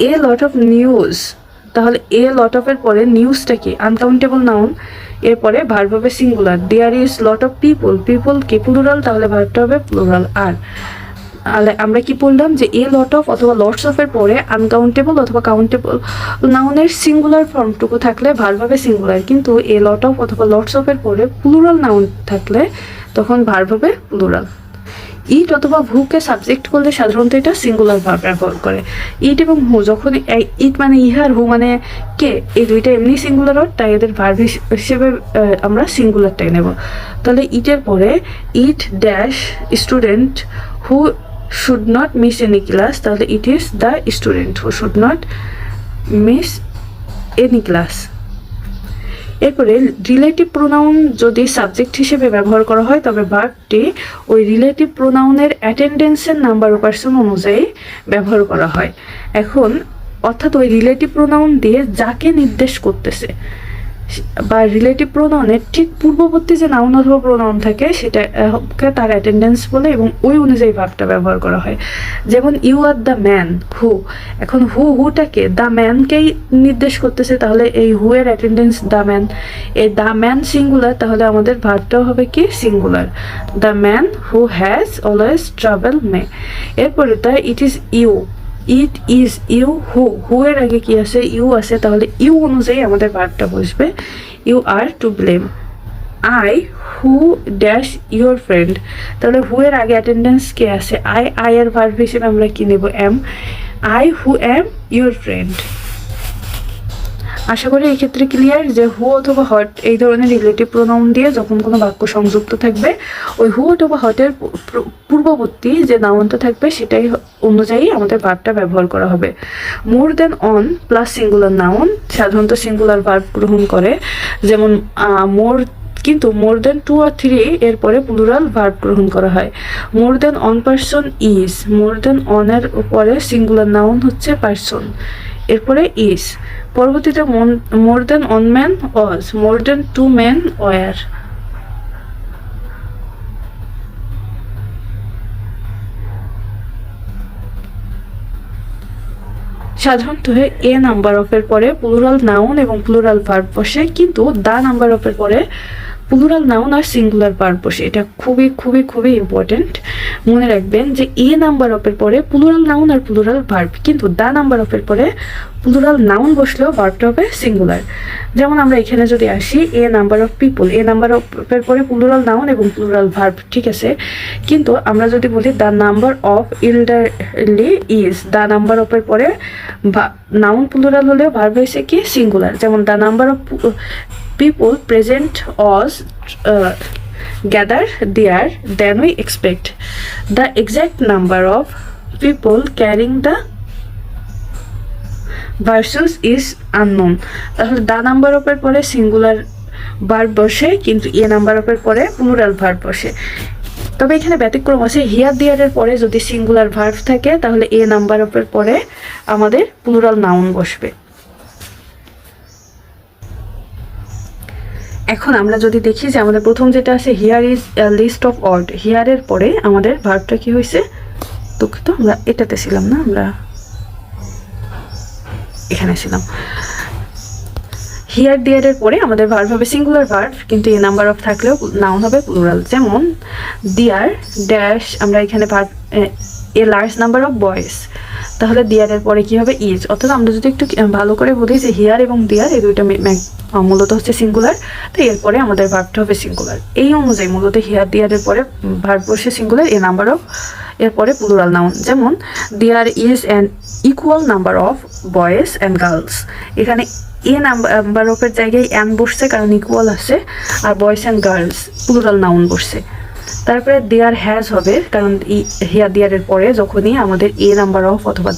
A lot of news, তাহলে এ লট অফ এর পরে নিউজটা কি আনকাউন্টেবল নাউন, এরপরে ভার্ব হবে singular. There is lot of people, people কি প্লুরাল, তাহলে ভার্বটা হবে প্লুরাল। আর আমরা কি বললাম যে এ লট অফ অথবা লটস অফ এর পরে আনকাউন্টেবল অথবা কাউন্টেবল নাউনের সিঙ্গুলার ফর্মটুকু থাকলে ভার্ব হবে সিঙ্গুলার, কিন্তু এ লট অফ অথবা লটস অফ এর পরে প্লুরাল নাউন থাকলে তখন ভার্ব হবে প্লুরাল। ইট অথবা হুকে সাবজেক্ট করলে সাধারণত এটা সিঙ্গুলার ভার্ব ব্যবহার করে। ইট এবং হু, যখন ইট মানে ইহার, হু মানে কে, এই দুইটা এমনি সিঙ্গুলার ওয়ার্ড, তাই এদের ভার্ব হিসেবে আমরা সিঙ্গুলারটাই নেব। তাহলে ইটের পরে it dash student who should not miss any class, তাহলে it is the student who should not miss any class. এরপরে রিলেটিভ প্রোনাউন যদি সাবজেক্ট হিসেবে ব্যবহার করা হয় তবে ভার্বটি ওই রিলেটিভ প্রোনাউনের অ্যাটেন্ডেন্সের নাম্বার ও পার্সন অনুযায়ী ব্যবহার করা হয়। এখন অর্থাৎ ওই রিলেটিভ প্রোনাউন দিয়ে যাকে নির্দেশ করতেছে বা রিলেটিভ প্রোনাউনের ঠিক পূর্ববর্তী যে নাউন অথবা প্রোনাউন থাকে সেটাকে তার অ্যাটেন্ডেন্স বলে এবং ওই অনুযায়ী ভার্বটা ব্যবহার করা হয়। যেমন ইউ আর দ্য ম্যান, হু, এখন হুটাকে দ্য ম্যানকেই নির্দেশ করতেছে, তাহলে এই হু এর অ্যাটেন্ডেন্স দ্য ম্যান। এই দ্য ম্যান সিঙ্গুলার, তাহলে আমাদের ভার্বটাও হবে কি singular, the man who has always travel may. এরপরে তাই it is you, it is you who, who এর আগে কি আছে ইউ আছে, তাহলে ইউ অনুযায়ী আমাদের ভার্বটা বসবে। You are to blame. I who dash your friend, তাহলে হু এর আগে অ্যাটেন্ডেন্স কে আছে আই এর ভার্ব হিসেবে আমরা কি নেব am. I who am your friend. আশা করি এই ক্ষেত্রে ক্লিয়ার যে হু অথবা হট এই ধরনের রিলেটিভ প্রোনাউন দিয়ে যখন কোনো বাক্য সংযুক্ত থাকবে ওই হু অথবা হটের পূর্ববর্তী যে নাউনটা থাকবে সেটাই অনুযায়ী আমাদের ভার্বটা ব্যবহার করা হবে। মোর than on plus singular noun সাধারণত সিঙ্গুলার ভার্ব গ্রহণ করে, যেমন মোর, কিন্তু মোর দেন 2 আর 3 এরপরে প্লুরাল ভার্ব গ্রহণ করা হয়। More than one person is, more than one এর উপরে সিঙ্গুলার নাউন হচ্ছে পারসন, এরপরে ইজ। পরবর্তীতে more than one man was, more than 2 men were. সাধারণত এ নাম্বার অফ এর পরে প্লুরাল নাউন এবং প্লুরাল ভার্ব বসে, কিন্তু দা নাম্বার অফ এর পরে প্লুরাল নাউন আর সিঙ্গুলার ভার্ব বসে। এটা খুবই খুবই খুবই ইম্পর্টেন্ট, মনে রাখবেন যে এ নাম্বার অফ এর পরে প্লুরাল নাউন আর প্লুরাল ভার্ব, কিন্তু দা নাম্বার অফ এর পরে প্লুরাল নাউন বসলেও ভার্বটা হবে সিঙ্গুলার। যেমন আমরা এখানে যদি আসি a number of people, a number of এর পরে প্লুরাল নাউন এবং প্লুরাল ভার্ব, ঠিক আছে, কিন্তু আমরা যদি বলি the number of elderly is, the number of এর পরে নাউন প্লুরাল হলেও ভার্ব হয়েছে কি সিঙ্গুলার। যেমন the number of people present was gathered there than we expect. The exact number of people carrying the verses is unknown. তাহলে the number of এর পরে singular verb বসে, কিন্তু এ নাম্বার অফ এর পরে প্লুরাল ভার্ব বসে। তবে এখানে ব্যতিক্রম আছে, হিয়ার দেয়ার এর পরে যদি সিঙ্গুলার ভার্ব থাকে তাহলে এ নাম্বার অফ এর পরে আমাদের প্লুরাল নাউন বসবে। এখন আমরা যদি দেখি যে আমাদের প্রথম যেটা আছে here is list of word, হিয়ারের পরে আমাদের ভার্বটা কি হয়েছে, দুঃখিত আমরা এটাতে ছিলাম না, আমরা এখানে ছিলাম। হিয়ার দিয়ারের পরে আমাদের ভার্ব হবে সিঙ্গুলার ভার্ব, কিন্তু এ নাম্বার অফ থাকলেও নাউন হবে প্লুরাল। যেমন দিয়ার ড্যাশ, আমরা এখানে verb a large number of boys, তাহলে দিয়ারের পরে কি হবে ইজ। অর্থাৎ আমরা যদি একটু ভালো করে বলি যে হিয়ার এবং দিয়ার এই দুইটা মূলত হচ্ছে সিঙ্গুলার, তো এরপরে আমাদের ভার্বটা হবে সিঙ্গুলার। এই অনুযায়ী মূলত হিয়ার দিয়ারের পরে ভার্ব বসে সিঙ্গুলার, এ নাম্বার অফ এরপরে প্লুরাল নাউন। যেমন there is an equal number of boys and girls, এখানে এ নাম্বার অফের জায়গায় অ্যান বসছে কারণ ইকুয়াল আছে, আর boys and girls plural noun বসছে। তারপরে দেয়ার হ্যাজ হবে, কারণ হিয়ার দিয়ারের পরে যখনই আমাদের এ নাম্বার অফ অথবা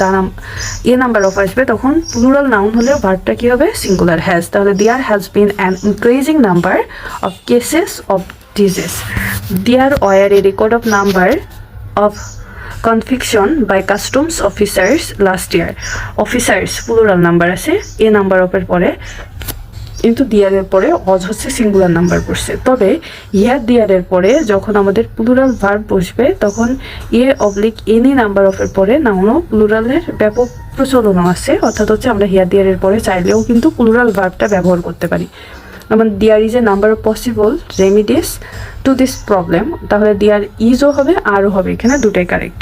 এ নাম্বার অফ আসবে তখন প্লুরাল নাউন হলেও ভার্বটা কি হবে সিঙ্গুলার হ্যাজ। তাহলে there has been an increasing number of cases of disease. There were a record of number of conviction by customs officers last year. Officers plural number আছে a number অফের পরে, কিন্তু দিয়ারের পরে অজ হচ্ছে সিঙ্গুলার নাম্বার বসছে। তবে ইয়ার দিয়ারের পরে যখন আমাদের প্লুরাল ভার্ব বসবে তখন এ অবলিক এনি নাম্বার অফের পরে নাউনও প্লুরালের ব্যাপক প্রচলনও আছে। অর্থাৎ হচ্ছে আমরা হিয়ার দিয়ারের পরে চাইলেও কিন্তু প্লুরাল ভার্বটা ব্যবহার করতে পারি। যেমন there is a number of possible remedies to this problem, তাহলে দেয়ার ইজও হবে আরও হবে, এখানে দুটাই কারেক্ট।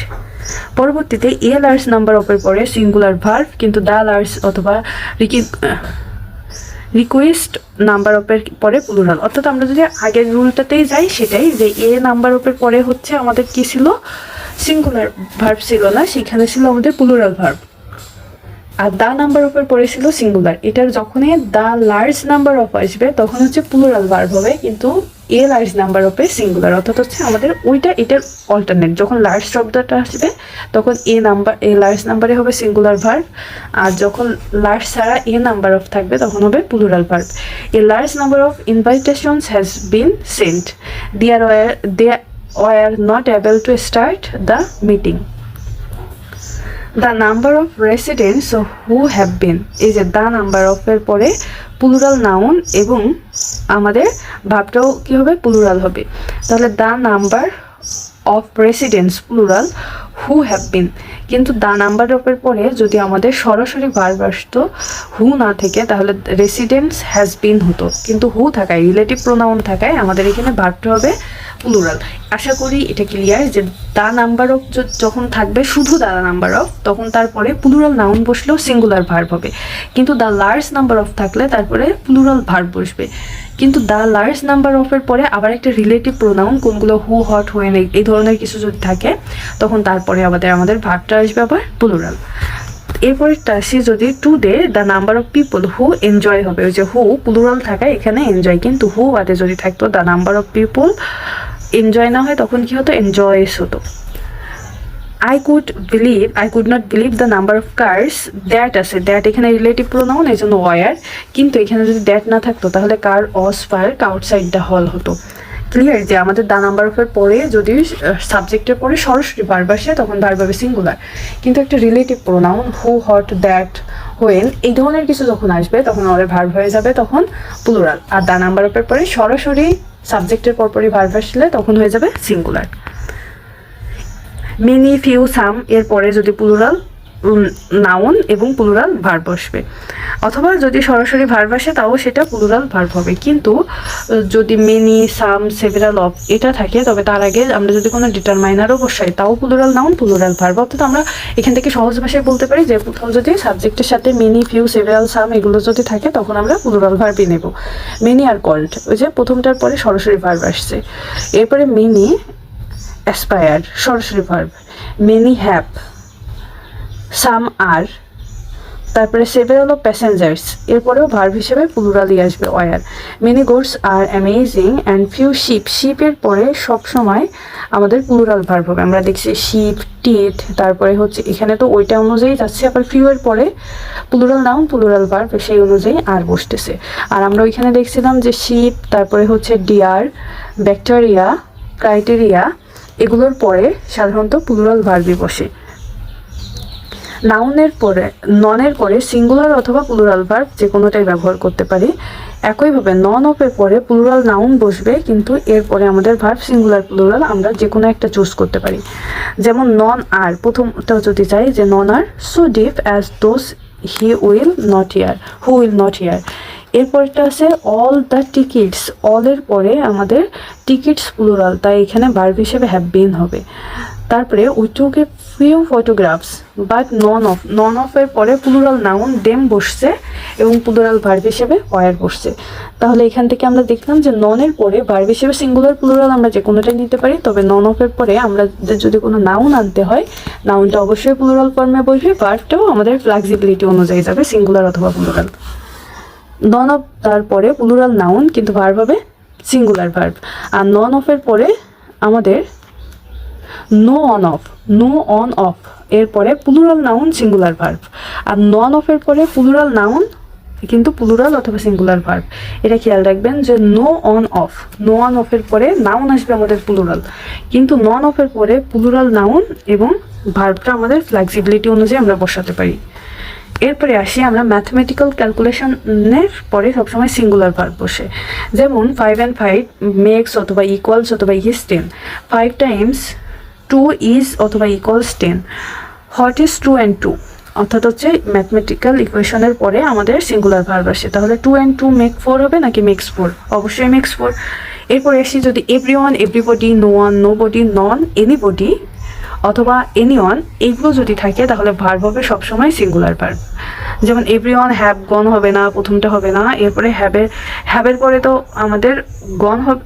পরবর্তীতে এ লার্জ নাম্বার অফের পরে সিঙ্গুলার ভার্ব, কিন্তু দ্য লার্জ অথবা রিকোয়েস্ট নাম্বার অফের পরে প্লুরাল। অর্থাৎ আমরা যদি আগের রুলটাতেই যাই সেটাই, যে এ নাম্বার অফের পরে হচ্ছে আমাদের কি ছিল সিঙ্গুলার ভার্ব ছিল না, সেখানে ছিল আমাদের plural verb. R the number অফের পরে ছিল সিঙ্গুলার। এটার যখনই দা লার্জ নাম্বার অফ আসবে তখন হচ্ছে প্লুরাল ভার্ব হবে, কিন্তু এ লার্জ নাম্বার অফে সিঙ্গুলার। অর্থাৎ হচ্ছে আমাদের এটার অল্টারনেট, যখন লার্জ শব্দটা আসবে তখন এ লার্জ নাম্বারে হবে সিঙ্গুলার ভার্ব, আর যখন লার্জ ছাড়া এ নাম্বার অফ থাকবে তখন হবে plural verb. A large number of invitations has been sent, they were not able to start the meeting. The number of residents who have been, এই যে the number of এর পরে plural noun এবং আমাদের ভাবটাও কি হবে প্লুরাল হবে। তাহলে the number of residents plural, who have বিন, কিন্তু দ্য নাম্বার অফের পরে যদি আমাদের সরাসরি ভার্ব আসতো হু না থেকে তাহলে রেসিডেন্টস হ্যাজ বিন হতো, কিন্তু হু থাকায় রিলেটিভ প্রোনাউন থাকায় আমাদের এখানে ভার্বটা হবে প্লুরাল। আশা করি এটা ক্লিয়ার যে দা নাম্বার অফ যখন থাকবে শুধু দা নাম্বার অফ তখন তারপরে প্লুরাল নাউন বসলেও সিঙ্গুলার ভার্ব হবে, কিন্তু দা লার্জ নাম্বার অফ থাকলে তারপরে প্লুরাল ভার্ব বসবে। কিন্তু দা লার্জ নাম্বার অফের পরে আবার একটা রিলেটিভ প্রোনাউন, কোনগুলো হু হট হোয়েন এই ধরনের কিছু যদি থাকে তখন তারপরে আমাদের ভার্বটা আসবে আবার প্লুরাল। এরপরে আসি যদি to they the number of people who enjoy হবে, ওই যে হু প্লুরাল থাকায় এখানে এনজয়, কিন্তু হু বাদে যদি থাকতো the number of people enjoy না হয় তখন কি হতো এনজয়স হতো। I could not believe the number of cars that আছে, দ্যাট এখানে রিলেটিভ প্রোনাউন এই জন্য ওয়ার, কিন্তু এখানে যদি দ্যাট না থাকতো তাহলে কার অস পার্ক আউটসাইড দ্য হল হতো। ক্লিয়ার যে আমাদের দা নাম্বার অফের পরে যদি সাবজেক্টের পরে সরাসরি ভার্ব আসে তখন ভার্ব হবে সিঙ্গুলার, কিন্তু একটা relative pronoun who hot that when এই ধরনের কিছু যখন আসবে তখন আমাদের ভার্ব হয়ে যাবে তখন প্লুরাল। আর দা নাম্বার অফের পরে সরাসরি সাবজেক্টের পরপরই ভার্ব আসলে তখন হয়ে যাবে সিঙ্গুলার। মেনি ফিউ সাম এর পরে যদি প্লুরাল নাউন এবং প্লুরাল ভার্ব আসবে, অথবা যদি সরাসরি ভার্ব আসে তাও সেটা প্লুরাল ভার্ব হবে। কিন্তু যদি মেনি সাম সেভারাল অফ এটা থাকে তবে তার আগে আমরা যদি কোনো ডিটারমাইনারও বসাই তাও প্লুরাল নাউন প্লুরাল ভার্ব। অর্থাৎ আমরা এখান থেকে সহজ ভাষায় বলতে পারি যে কোথাও যদি সাবজেক্টের সাথে মেনি ফিউ সেভারাল সাম এগুলো যদি থাকে তখন আমরা প্লুরাল ভার্বই নেব। মেনি আর কল্ড, ওই যে প্রথমটার পরে সরাসরি ভার্ব আসছে, এরপরে মেনি অ্যাসপায়ার সরাসরি verb, many have, some are, তারপরে সেভারাল অফ প্যাসেঞ্জার্স এরপরেও ভার্ব হিসেবে প্লুরালই আসবে were. Many goats are amazing and few ship, শিপের পরে সবসময় আমাদের প্লুরাল ভার্ব হবে। আমরা দেখছি শিপ টিথ, তারপরে হচ্ছে এখানে তো ওইটা অনুযায়ী যাচ্ছে, আবার ফিউ এর পরে প্লুরাল নাউন প্লুরাল ভার্ব সেই অনুযায়ী আর বসতেছে। আর আমরা ওইখানে দেখছিলাম যে শিপ, তারপরে হচ্ছে ডিয়ার, ব্যাকটেরিয়া, ক্রাইটেরিয়া এগুলোর পরে সাধারণত প্লুরাল ভার্বই বসে। নাউনের পরে ননের পরে সিঙ্গুলার অথবা প্লুরাল ভার্ব যে কোনোটাই ব্যবহার করতে পারি। একইভাবে নন অফের পরে প্লুরাল নাউন বসবে, কিন্তু এরপরে আমাদের ভার্ব সিঙ্গুলার প্লুরাল আমরা যে কোনো একটা চুজ করতে পারি। যেমন নন আর, প্রথমটা যদি চাই যে none are so deep as those who will not hear, এরপরটা আছে অল দ্য টিকিটস, অলের পরে আমাদের টিকিটস প্লুরাল, তাই এখানে ভার্ব হিসেবে হ্যাভ বিন হবে। তারপরে we took a few photographs but none অফের পরে প্লুরাল নাউন দেম বসছে এবং প্লুরাল ভার্ব হিসেবে ওয়ার বসছে। তাহলে এখান থেকে আমরা দেখলাম যে ননের পরে ভার্ব হিসেবে সিঙ্গুলার প্লুরাল আমরা যে কোনোটাই নিতে পারি, তবে নন অফের পরে আমরা যদি কোনো নাউন আনতে হয় নাউনটা অবশ্যই প্লুরাল ফর্মে বসবে, ভার্বটাও আমাদের ফ্লেক্সিবিলিটি অনুযায়ী যাবে সিঙ্গুলার অথবা প্লুরাল। নন অফ তারপরে প্লুরাল নাউন কিন্তু ভার্ব হবে সিঙ্গুলার ভার্ব। আর নন অফের পরে আমাদের নো অন অফ এরপরে প্লুরাল নাউন সিঙ্গুলার ভার্ব। আর নন অফের পরে প্লুরাল নাউন কিন্তু প্লুরাল অথবা সিঙ্গুলার ভার্ব। এটা খেয়াল রাখবেন যে নো অন অফের পরে নাউন আসবে আমাদের প্লুরাল, কিন্তু নন অফের পরে প্লুরাল নাউন এবং ভার্বটা আমাদের ফ্লেক্সিবিলিটি অনুযায়ী আমরা বসাতে পারি। এরপরে আসি আমরা ম্যাথমেটিক্যাল ক্যালকুলেশনের পরে সবসময় সিঙ্গুলার ভার্ব বসে, যেমন 5 and 5 মেক্স অথবা ইকুয়ালস অথবা ইজ 10, 5 times 2 ইজ অথবা ইকুয়ালস 10, হোয়াট ইজ 2 and 2, অর্থাৎ হচ্ছে ম্যাথমেটিক্যাল ইকুয়েশনের পরে আমাদের সিঙ্গুলার ভার্ব আসে। তাহলে 2 and 2 মেক 4 হবে নাকি মেক্স 4? অবশ্যই মেক্স 4। এরপরে আসি যদি everyone, everybody, no one, nobody, none, anybody অথবা এনিওয়ান এইগুলো যদি থাকে তাহলে ভার্ব হবে সবসময় সিঙ্গুলার ভার্ব। যেমন এভরিওয়ান হ্যাভ গন হবে না, প্রথমটা হবে না। এরপরে হ্যাবের পরে তো আমাদের গন হবে,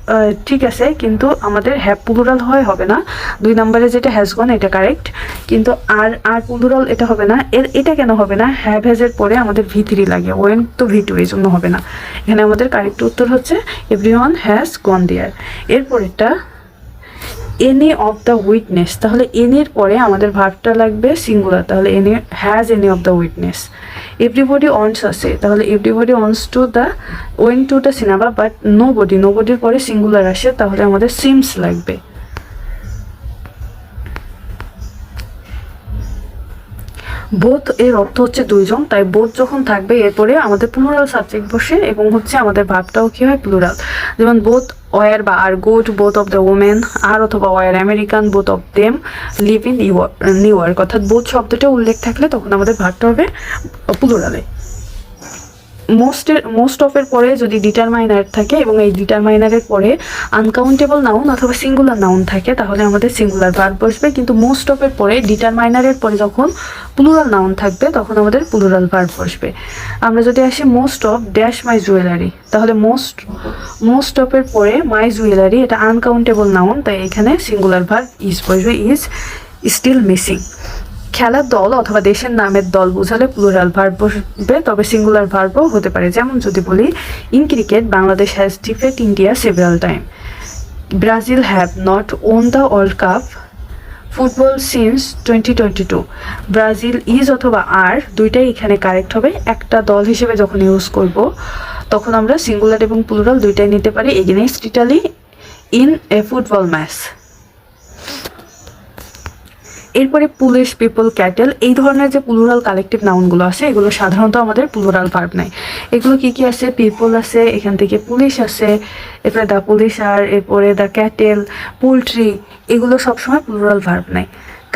ঠিক আছে, কিন্তু আমাদের হ্যাভ প্লুরাল হবে না। 2 নম্বরে যেটা হ্যাজ গন এটা কারেক্ট, কিন্তু আর প্লুরাল এটা হবে না। এটা কেন হবে না? হ্যাভ হ্যাজের পরে আমাদের V3 লাগে, ওয়েন তো V2, এই জন্য হবে না। এখানে আমাদের কারেক্ট উত্তর হচ্ছে এভরিওয়ান হ্যাজ গন দেয়ার। এরপরেরটা এনি অফ দ্য উইটনেস, তাহলে এনির পরে আমাদের ভার্বটা লাগবে সিঙ্গুলার, তাহলে any has any of the witness. Everybody once আছে, তাহলে everybody once to the went to the cinema, but নোবডির পরে সিঙ্গুলার আসে, তাহলে আমাদের সিমস লাগবে। বোথ এর অর্থ হচ্ছে দুইজন, তাই বোথ যখন থাকবে এরপরে আমাদের প্লুরাল সাবজেক্ট বসে এবং হচ্ছে আমাদের ভার্বটাও কি হয় প্লুরাল। যেমন বোথ ওয়ার বা are go to both of the women, are অথবা were American, both of them live in New York, অর্থাৎ বোথ শব্দটা উল্লেখ থাকলে তখন আমাদের ভার্বটা হবে প্লুরালে। মোস্ট অফের পরে যদি ডিটারমাইনার থাকে এবং এই ডিটারমাইনারের পরে আনকাউন্টেবল নাউন অথবা সিঙ্গুলার নাউন থাকে তাহলে আমাদের সিঙ্গুলার ভার্ব বসবে, কিন্তু মোস্ট অফের পরে ডিটারমাইনারের পরে যখন প্লুরাল নাউন থাকবে তখন আমাদের প্লুরাল ভার্ব বসবে। আমরা যদি আসি most of dash my jewellery, তাহলে মোস্ট অফের পরে মাই জুয়েলারি এটা আনকাউন্টেবল নাউন, তাই এখানে সিঙ্গুলার ভার্ব ইজ বসবে, ইজ স্টিল মিসিং। খেলার দল অথবা দেশের নামের দল বোঝালে প্লুরাল ভার্ব বসবে, তবে সিঙ্গুলার ভার্বও হতে পারে। যেমন যদি বলি in cricket Bangladesh has defeated India several time, Brazil have not won the world cup football since 2022। Brazil is অথবা আর দুইটাই এখানে কারেক্ট হবে। একটা দল হিসেবে যখন ইউজ করব তখন আমরা সিঙ্গুলার এবং প্লুরাল দুইটাই নিতে পারি। Against Italy in a football match. এরপরে পুলিশ, পিপল, ক্যাটেল, এই ধরনের যে প্লুরাল কালেকটিভ নাউনগুলো আছে এগুলো সাধারণত আমাদের প্লুরাল ভার্ব নেই। এগুলো কি কি আছে? পিপল আছে, এখান থেকে পুলিশ আছে, এরপরে দ্য পুলিশ আর, এরপরে দ্য ক্যাটেল, পোলট্রি, এগুলো সবসময় প্লুরাল ভার্ব নেই।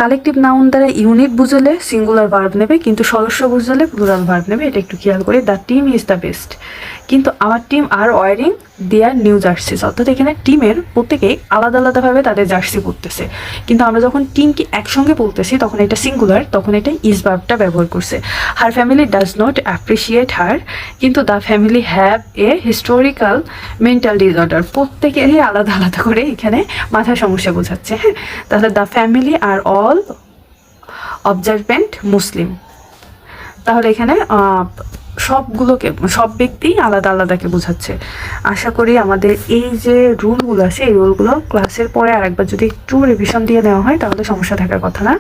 কালেকটিভ নাউন দ্বারা ইউনিট বুঝালে সিঙ্গুলার ভার্ব নেবে, কিন্তু সদস্য বুঝালে প্লুরাল ভার্ব নেবে। এটা একটু খেয়াল করি। The team is the best, কিন্তু our team are wearing their new jerseys, অর্থাৎ এখানে টিমের প্রত্যেকেই আলাদা আলাদাভাবে তাদের জার্সি পরতেছে, কিন্তু আমরা যখন টিমকে একসঙ্গে বলতেছি তখন এটা সিঙ্গুলার, তখন এটা ইজ ভার্বটা ব্যবহার করছে। Her family does not appreciate her, কিন্তু the family have a historical mental disorder, প্রত্যেকেরই আলাদা আলাদা করে এখানে মাথার সমস্যা বোঝাচ্ছে। হ্যাঁ, তাহলে the family are all observant Muslim, তাহলে এখানে সব ব্যক্তি আলাদা আলাদাকে বোঝাচ্ছে। আশা করি আমাদের এই যে রুলগুলো আছে এই রুলগুলো ক্লাসের পরে আরেকবার যদি একটু রিভিশন দিয়ে নেওয়া হয় তাহলে সমস্যা থাকার কথা না।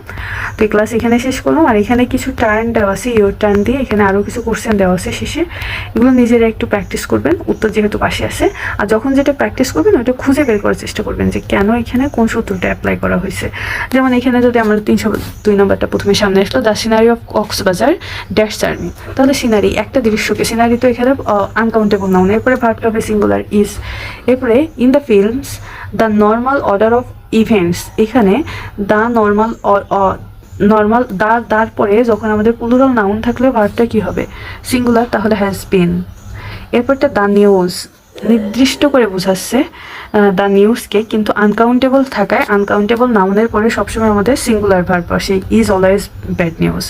তো এই ক্লাস এখানে শেষ করলাম। আর এখানে কিছু টার্ন দেওয়া আছে, ইয়োর টার্ন দিয়ে এখানে আরও কিছু কোশ্চেন দেওয়া আছে শেষে, এগুলো নিজেরা একটু প্র্যাকটিস করবেন, উত্তর যেহেতু পাশে আছে। আর যখন যেটা প্র্যাকটিস করবেন ওটা খুঁজে বের করার চেষ্টা করবেন যে কেন এখানে কোন সূত্রটা অ্যাপ্লাই করা হয়েছে। যেমন এখানে যদি আমরা 302 নম্বরটা প্রথমে সামনে আসলো, the scenery of Cox's Bazar dash journey, তাহলে সিনারি একটা দৃশ্যকে, সিনারি তো এখানে আনকাউন্টেবল নাউন, এরপরে ভার্বটা হবে সিঙ্গুলার ইজ। এরপরে in the films the normal order of events, এখানে দ্য নর্মাল দার পরে যখন আমাদের প্লুরাল নাউন থাকলে ভার্বটা কি হবে? সিঙ্গুলার, তাহলে হ্যাজ বিন। এরপরটা দ্য নিউজ, নির্দিষ্ট করে বোঝাচ্ছে দ্য নিউজকে, কিন্তু আনকাউন্টেবল থাকায় আনকাউন্টেবল নাউনের পরে সবসময় আমাদের সিঙ্গুলার ভার্ব আসে, ইজ অলওয়েজ ব্যাড নিউজ।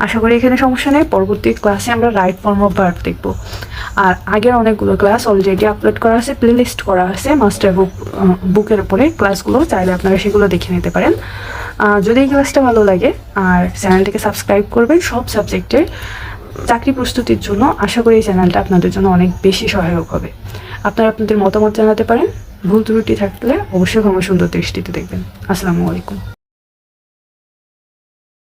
আশা করি এখানে সমস্যা নেই। পরবর্তী ক্লাসে আমরা রাইট ফর্ম অফ ভার্ব দেখব। আর আগের অনেকগুলো ক্লাস অলরেডি আপলোড করা আছে, প্লে লিস্ট করা আছে মাস্টার বুকের উপরে ক্লাসগুলো, চাইলে আপনারা সেগুলো দেখে নিতে পারেন। যদি এই ক্লাসটা ভালো লাগে আর চ্যানেলটিকে সাবস্ক্রাইব করবেন সব সাবজেক্টের চাকরি প্রস্তুতির জন্য। আশা করি এই চ্যানেলটা আপনাদের জন্য অনেক বেশি সহায়ক হবে। আপনারা আপনাদের মতামত জানাতে পারেন, ভুল ত্রুটি থাকলে অবশ্যই ক্ষমা সুন্দর দৃষ্টিতে দেখবেন। আসসালামু আলাইকুম।